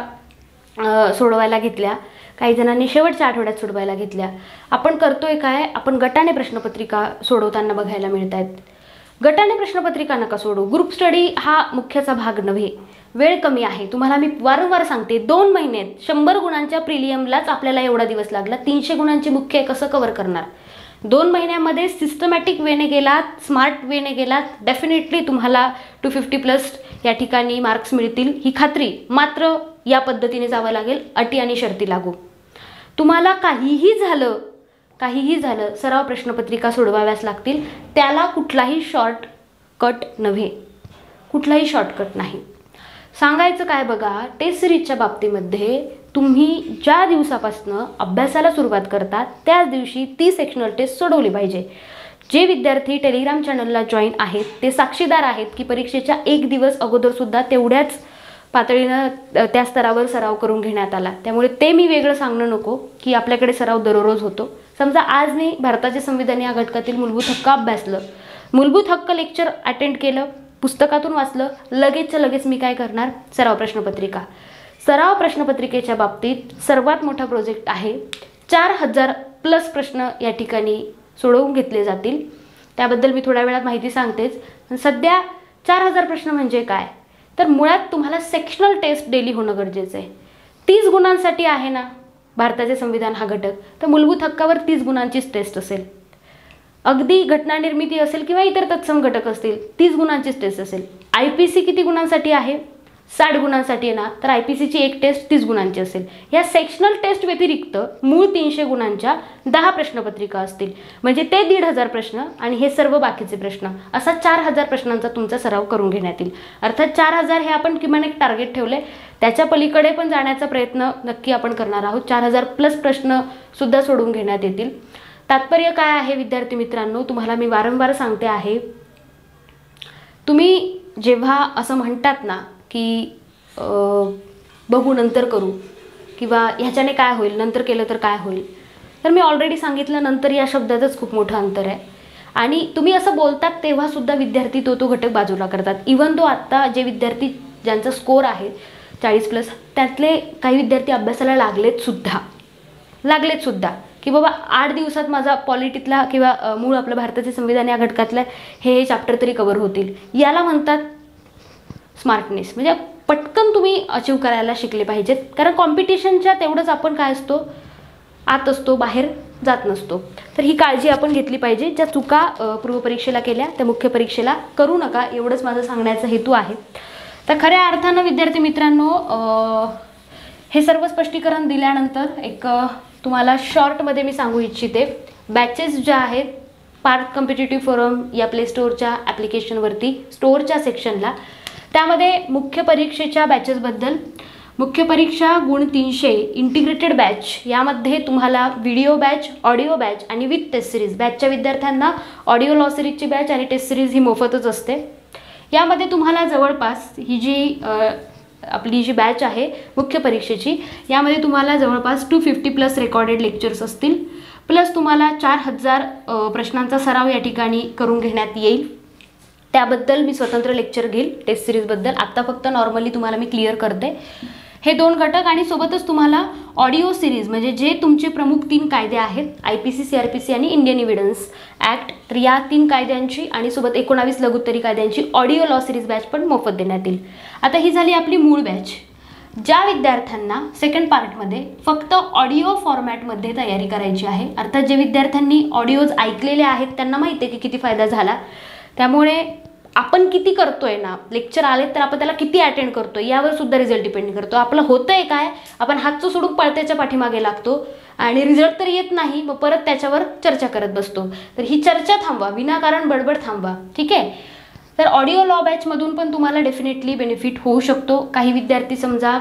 सोडवायला घेतल्या, काही जणांनी शेवटच्या आठवड्यात सोडवायला घेतल्या. आपण करतोय काय, आपण गटाने प्रश्नपत्रिका सोडवताना बघायला मिळत आहेत. गटाने प्रश्नपत्रिका नका सोडू. ग्रुप स्टडी हा मुख्याचा भाग नव्हे. वेळ कमी आहे. तुम्हाला मी वारंवार सांगते, 2 महिन्यात 100 गुणांच्या प्रिलियमलाच आपल्याला एवढा दिवस लागला. 300 गुणांची मुख्य कसं कव्हर करणार? 2 महिन्यामध्ये सिस्टमॅटिक वेने गेलात, स्मार्ट वेने गेलात, डेफिनेटली तुम्हाला 250+ या ठिकाणी मार्क्स मिळतील, ही खात्री. मात्र या पद्धतीने जावं लागेल, अटी आणि शर्ती लागू. तुम्हाला काहीही झालं सराव प्रश्नपत्रिका सोडवाव्यास लागतील. त्याला कुठलाही शॉर्टकट नाही. सांगायचं काय बघा, टेस्ट सिरीजच्या बाबतीमध्ये तुम्ही ज्या दिवसापासून अभ्यासाला सुरुवात करतात त्याच दिवशी ती सेक्शनल टेस्ट सोडवली पाहिजे. जे विद्यार्थी टेलिग्राम चॅनलला जॉईन आहेत ते साक्षीदार आहेत की परीक्षेच्या 1 दिवस अगोदरसुद्धा तेवढ्याच पातळीनं त्या स्तरावर सराव करून घेण्यात आला. त्यामुळे ते मी वेगळं सांगणं नको की आपल्याकडे सराव दररोज होतो. समजा आज मी भारताचे संविधान या घटकातील मूलभूत हक्क अभ्यासलं, मूलभूत हक्क लेक्चर अटेंड केलं, पुस्तकातून वाचलं, लगेच मी काय करणार, सराव प्रश्नपत्रिकेच्या बाबतीत सर्वात मोठा प्रोजेक्ट आहे. 4000+ प्रश्न या ठिकाणी सोडवून घेतले जातील. त्याबद्दल मी थोड्या वेळात माहिती सांगतेच. पण सध्या 4000 प्रश्न म्हणजे काय, तर मुळात तुम्हाला सेक्शनल टेस्ट डेली होणं गरजेचं आहे. 30 गुणांसाठी आहे ना भारताचे संविधान हा घटक, तर मूलभूत हक्कावर 30 गुणांचीच टेस्ट असेल. अगदी घटना निर्मिती असेल किंवा इतर तत्सम घटक असतील, 30 गुणांचीच टेस्ट असेल. IPC किती गुणांसाठी आहे? 60 गुणांसाठी आहे ना, तर IPCची एक टेस्ट 30 गुणांची असेल. या सेक्शनल टेस्ट व्यतिरिक्त मूळ 300 गुणांच्या 10 प्रश्नपत्रिका असतील. म्हणजे ते 1500 प्रश्न आणि हे सर्व बाकीचे प्रश्न, असा 4000 प्रश्नांचा तुमचा सराव करून घेण्यात येईल. अर्थात 4000 हे आपण किमान एक टार्गेट ठेवले, त्याच्या पलीकडे पण जाण्याचा प्रयत्न नक्की आपण करणार आहोत. 4000+ प्रश्न सुद्धा सोडवून घेण्यात येतील. तात्पर्य काय आहे विद्यार्थी मित्रांनो, तुम्हाला मी वारंवार सांगते आहे, तुम्ही जेव्हा असं म्हणतात ना की बघू नंतर करू किंवा ह्याच्याने काय होईल, नंतर केलं तर काय होईल, तर मी ऑलरेडी सांगितलं, नंतर या शब्दातच खूप मोठं अंतर आहे. आणि तुम्ही असं बोलतात तेव्हासुद्धा विद्यार्थी तो घटक बाजूला करतात. इवन आत्ता जे विद्यार्थी ज्यांचा स्कोर आहे 40+, त्यातले काही विद्यार्थी अभ्यासाला लागलेत सुद्धा की बाबा 8 दिवसात माझा पॉलिटीतला किंवा मूळ आपलं भारताचे संविधान या घटकातलं हे चॅप्टर तरी कव्हर होतील. याला म्हणतात स्मार्टनेस. म्हणजे पटकन तुम्ही अचीव करायला शिकले पाहिजेत. कारण कॉम्पिटिशनच्या तेवढंच आपण काय असतो, आत असतो, बाहेर जात नसतो. तर ही काळजी आपण घेतली पाहिजे. ज्या चुका पूर्वपरीक्षेला केल्या त्या मुख्य परीक्षेला करू नका, एवढंच माझा सांगण्याचा हेतू आहे. तर खऱ्या अर्थानं विद्यार्थी मित्रांनो, हे सर्व स्पष्टीकरण दिल्यानंतर एक तुम्हाला शॉर्टमध्ये मी सांगू इच्छिते, बॅचेस ज्या आहेत पार्थ कॉम्पिटिटिव्ह फोरम या प्ले स्टोअरच्या ॲप्लिकेशनवरती स्टोअरच्या सेक्शनला, त्यामध्ये मुख्य परीक्षेच्या बॅचेसबद्दल, मुख्य परीक्षा गुण 300 इंटिग्रेटेड बॅच, यामध्ये तुम्हाला व्हिडिओ बॅच, ऑडिओ बॅच आणि विथ टेस्ट सिरीज. बॅचच्या विद्यार्थ्यांना ऑडिओ लॉ सिरीजची बॅच आणि टेस्ट सिरीज ही मोफतच असते. यामध्ये तुम्हाला जवळपास ही जी आपली जी बॅच आहे मुख्य परीक्षेची, यामध्ये तुम्हाला जवळपास 250+ रेकॉर्डेड लेक्चर्स असतील, प्लस तुम्हाला 4000 प्रश्नांचा सराव या ठिकाणी करून घेण्यात येईल. त्याबद्दल मी स्वतंत्र लेक्चर घेईल टेस्ट सिरीजबद्दल. आत्ता फक्त नॉर्मली तुम्हाला मी क्लिअर करते हे 2 घटक. आणि सोबतच तुम्हाला ऑडिओ सिरीज, म्हणजे जे तुमचे प्रमुख 3 कायदे आहेत, IPC, CRPC आणि इंडियन एव्हिडन्स ॲक्ट, तर या 3 कायद्यांची आणि सोबत 19 लघुत्तरी कायद्यांची ऑडिओ लॉ सिरीज बॅच पण मोफत देण्यात येईल. आता ही झाली आपली मूळ बॅच. ज्या विद्यार्थ्यांना सेकंड पार्टमध्ये फक्त ऑडिओ फॉर्मॅटमध्ये तयारी करायची आहे, अर्थात जे विद्यार्थ्यांनी ऑडिओज ऐकलेले आहेत त्यांना माहिती आहे की किती फायदा झाला. त्यामुळे आपण किती करतोय ना, लेक्चर आले तर आपण त्याला किती अटेंड करतोय यावर सुद्धा रिझल्ट डिपेंड करतो. आपलं होतंय काय, आपण हातचं सोडून पळत्याच्या पाठीमागे लागतो आणि रिझल्ट तर येत नाही, मग परत त्याच्यावर चर्चा करत बसतो. तर ही चर्चा थांबवा, विनाकारण बडबड थांबवा. ठीक आहे. तर ऑडिओ लॉ बॅचमधून पण तुम्हाला डेफिनेटली बेनिफिट होऊ शकतो. काही विद्यार्थी समजा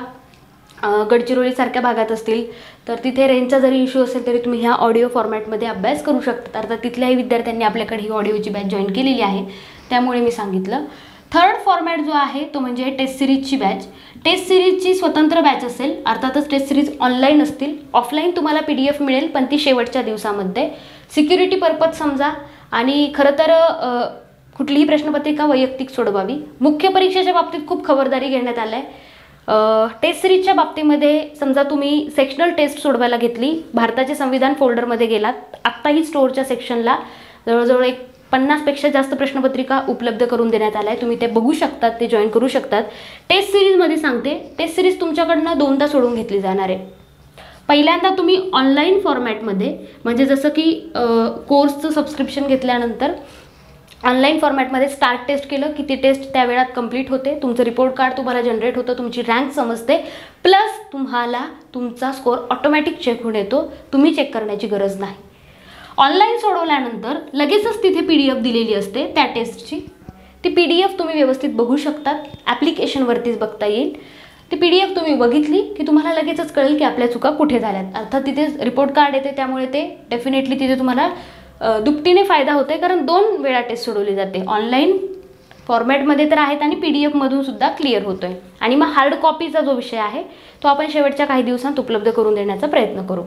गडचिरोलीसारख्या भागात असतील तर तिथे रेंजचा जरी इश्यू असेल तरी तुम्ही ह्या ऑडिओ फॉर्मॅटमध्ये अभ्यास करू शकता. अर्थात तिथल्याही विद्यार्थ्यांनी आपल्याकडे ही ऑडिओची बॅच जॉईन केलेली आहे. त्यामुळे मी सांगितलं. थर्ड फॉर्मॅट जो आहे तो म्हणजे टेस्ट सिरीजची बॅच. टेस्ट सिरीजची स्वतंत्र बॅच असेल, अर्थातच टेस्ट सिरीज ऑनलाईन असतील. ऑफलाईन तुम्हाला PDF मिळेल, पण ती शेवटच्या दिवसामध्ये. सिक्युरिटी पर्पज समजा, आणि खरं तर कुठलीही प्रश्नपत्रिका वैयक्तिक सोडवावी. मुख्य परीक्षेच्या बाबतीत खूप खबरदारी घेण्यात आलं आहे. टेस्ट सिरीजच्या बाबतीमध्ये समजा तुम्ही सेक्शनल टेस्ट सोडवायला घेतली, भारताचे संविधान फोल्डरमध्ये गेलात, आत्ताही स्टोअरच्या सेक्शनला जवळजवळ 50पेक्षा जास्त प्रश्नपत्रिका उपलब्ध करून देण्यात आल्या आहे. तुम्ही ते बघू शकतात, ते जॉईन करू शकतात. टेस्ट सिरीजमध्ये सांगते, टेस्ट सिरीज तुमच्याकडनं 2दा सोडून घेतली जाणार आहे. पहिल्यांदा तुम्ही ऑनलाईन फॉर्मॅटमध्ये, म्हणजे जसं की कोर्सचं सबस्क्रिप्शन घेतल्यानंतर ऑनलाईन फॉर्मॅटमध्ये स्टार्ट टेस्ट केलं की ती टेस्ट त्या वेळात कंप्लीट होते, तुमचं रिपोर्ट कार्ड तुम्हाला जनरेट होतं, तुमची रँक समजते, प्लस तुम्हाला तुमचा स्कोअर ऑटोमॅटिक चेक होऊन येतो, तुम्ही चेक करण्याची गरज नाही. ऑनलाईन सोडवल्यानंतर लगेचच तिथे PDF दिलेली असते त्या टेस्टची. ती PDF तुम्ही व्यवस्थित बघू शकतात, ॲप्लिकेशनवरतीच बघता येईल. ती PDF तुम्ही बघितली की तुम्हाला लगेचच कळेल की आपल्या चुका कुठे झाल्यात. अर्थात तिथे रिपोर्ट कार्ड येते, त्यामुळे ते डेफिनेटली तिथे तुम्हाला दुपटीने फायदा होते, कारण 2 वेळा टेस्ट सोडवली जाते. ऑनलाईन फॉर्मॅटमध्ये तर आहेत आणि PDF सुद्धा क्लिअर होतो आहे. आणि मग हार्ड कॉपीचा जो विषय आहे तो आपण शेवटच्या काही दिवसांत उपलब्ध करून देण्याचा प्रयत्न करू.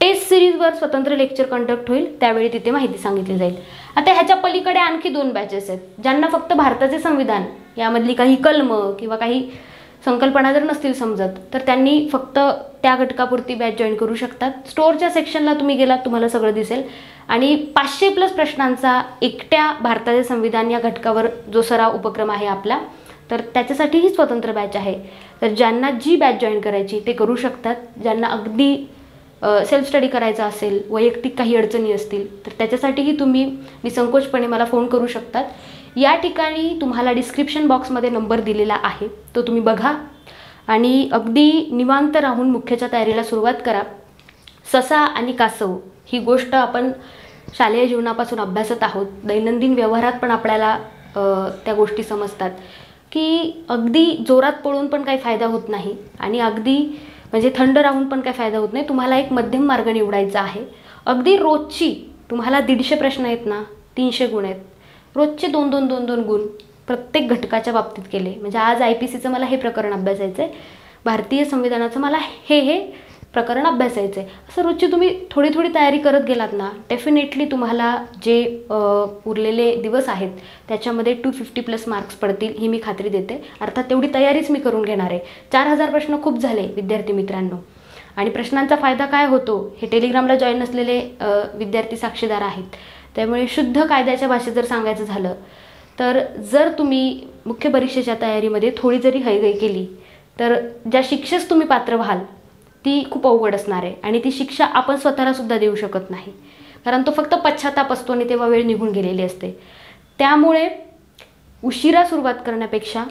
टेस्ट सिरीजवर स्वतंत्र लेक्चर कंडक्ट होईल, त्यावेळी तिथे माहिती सांगितली जाईल. आता ह्याच्या पलीकडे आणखी 2 बॅचेस आहेत. ज्यांना फक्त भारताचे संविधान यामधली काही कलमं किंवा काही संकल्पना जर नसतील समजत, तर त्यांनी फक्त त्या घटकापुरती बॅच जॉईन करू शकतात. स्टोअरच्या सेक्शनला तुम्ही गेलात, तुम्हाला सगळं दिसेल. आणि 500+ प्रश्नांचा एकट्या भारताचे संविधान या घटकावर जो सराव उपक्रम आहे आपला, तर त्याच्यासाठीही स्वतंत्र बॅच आहे. तर ज्यांना जी बॅच जॉईन करायची ते करू शकतात. ज्यांना अगदी सेल्फ स्टडी करायचा असेल, वैयक्तिक काही अडचणी असतील, तर त्याच्यासाठीही तुम्ही निसंकोचपणे मला फोन करू शकतात. या ठिकाणी तुम्हाला डिस्क्रिप्शन बॉक्समध्ये नंबर दिलेला आहे, तो तुम्ही बघा आणि अगदी निवांत राहून मुख्यच्या तयारीला सुरुवात करा. ससा आणि कासव ही गोष्ट आपण शालेय जीवनापासून अभ्यासत आहोत. दैनंदिन व्यवहारात पण आपल्याला त्या गोष्टी समजतात की अगदी जोरात पळून पण काही फायदा होत नाही आणि अगदी म्हणजे थंड राहून पण काही फायदा होत नाही. तुम्हाला एक मध्यम मार्ग निवडायचा आहे. अगदी रोजची तुम्हाला 150 प्रश्न आहेत ना, 300 गुण आहेत. रोजचे 2-2 गुण प्रत्येक घटकाच्या बाबतीत केले, म्हणजे आज IPCचं मला हे प्रकरण अभ्यासायचं आहे, भारतीय संविधानाचं मला हे प्रकरण अभ्यासायचं आहे, असं रोजची तुम्ही थोडी तयारी करत गेलात ना, डेफिनेटली तुम्हाला जे उरलेले दिवस आहेत त्याच्यामध्ये 250+ मार्क्स पडतील, ही मी खात्री देते. अर्थात तेवढी तयारीच मी करून घेणार आहे. 4000 प्रश्न खूप झाले विद्यार्थी मित्रांनो. आणि प्रश्नांचा फायदा काय होतो हे टेलिग्रामला जॉईन नसलेले विद्यार्थी साक्षीदार आहेत. त्यामुळे शुद्ध कायद्याच्या भाषेत जर सांगायचं झालं तर जर तुम्ही मुख्य परीक्षेच्या तयारीमध्ये थोडी जरी हयगय केली तर ज्या शिक्षेस तुम्ही पात्र व्हाल ती खूप अवघड असणार आहे. आणि ती शिक्षा आपण स्वतःला सुद्धा देऊ शकत नाही, कारण तो फक्त पश्चाताप असतो आणि तेव्हा वेळ निघून गेलेली असते. त्यामुळे उशिरा सुरुवात करण्यापेक्षा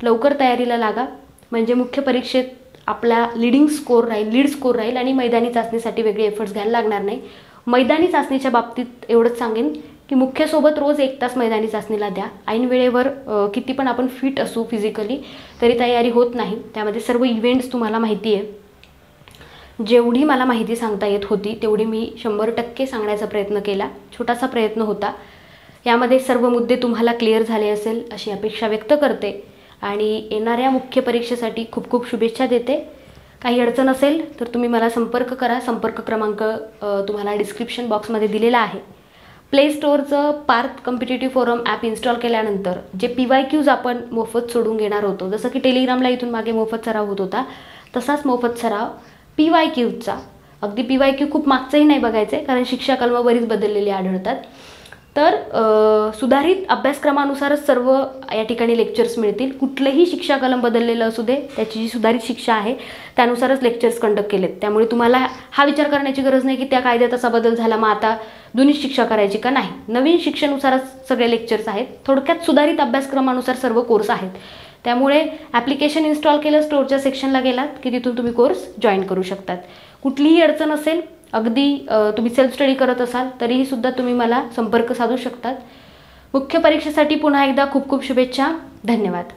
लवकर तयारीला लागा, म्हणजे मुख्य परीक्षेत आपला लीड स्कोर राहील आणि मैदानी चाचणीसाठी वेगळे एफर्ट्स घ्यायला लागणार नाही. मैदानी चाचणीच्या बाबतीत एवढंच सांगेन की मुख्यसोबत रोज 1 तास मैदानी चाचणीला द्या. ऐन वेळेवर किती पण आपण फिट असू फिजिकली तरी तयारी होत नाही. त्यामध्ये सर्व इव्हेंट्स तुम्हाला माहिती आहे. जेवढी मला माहिती सांगता येत होती तेवढी मी 100% सांगण्याचा प्रयत्न केला. छोटासा प्रयत्न होता. यामध्ये सर्व मुद्दे तुम्हाला क्लिअर झाले असेल अशी अपेक्षा व्यक्त करते आणि येणाऱ्या मुख्य परीक्षेसाठी खूप खूप शुभेच्छा देते. काही अडचण असेल तर तुम्ही मला संपर्क करा. संपर्क क्रमांक तुम्हाला डिस्क्रिप्शन बॉक्समध्ये दिलेला आहे. प्ले स्टोअरचं Parth competitive forum app install केल्यानंतर जे PYQs आपण मोफत सोडून घेणार होतो, जसं की टेलिग्रामला इथून मागे मोफत सराव होत होता, तसाच मोफत सराव PYQचा. अगदी PYQ खूप मागचंही नाही बघायचं आहे, कारण शिक्षा कलमं बरीच बदललेली आढळतात. तर सुधारित अभ्यासक्रमानुसारच सर्व या ठिकाणी लेक्चर्स मिळतील. कुठलंही शिक्षा कलम बदललेलं असू दे, त्याची जी सुधारित शिक्षा आहे त्यानुसारच लेक्चर्स कंडक्ट केलेत. त्यामुळे तुम्हाला हा विचार करण्याची गरज नाही की त्या कायद्यात असा बदल झाला मग आता जुनी शिक्षा करायची का. नाही, नवीन शिक्षेनुसारच सगळे लेक्चर्स आहेत. थोडक्यात सुधारित अभ्यासक्रमानुसार सर्व कोर्स आहेत. त्यामुळे ॲप्लिकेशन इन्स्टॉल केलं, स्टोअरच्या सेक्शनला गेलात की तिथून तुम्ही कोर्स जॉईन करू शकतात. कुठलीही अडचण असेल, अगदी तुम्ही सेल्फ स्टडी करत असाल तरीही सुद्धा तुम्ही मला संपर्क साधू शकतात. मुख्य परीक्षेसाठी पुन्हा एकदा खूप खूप शुभेच्छा. धन्यवाद.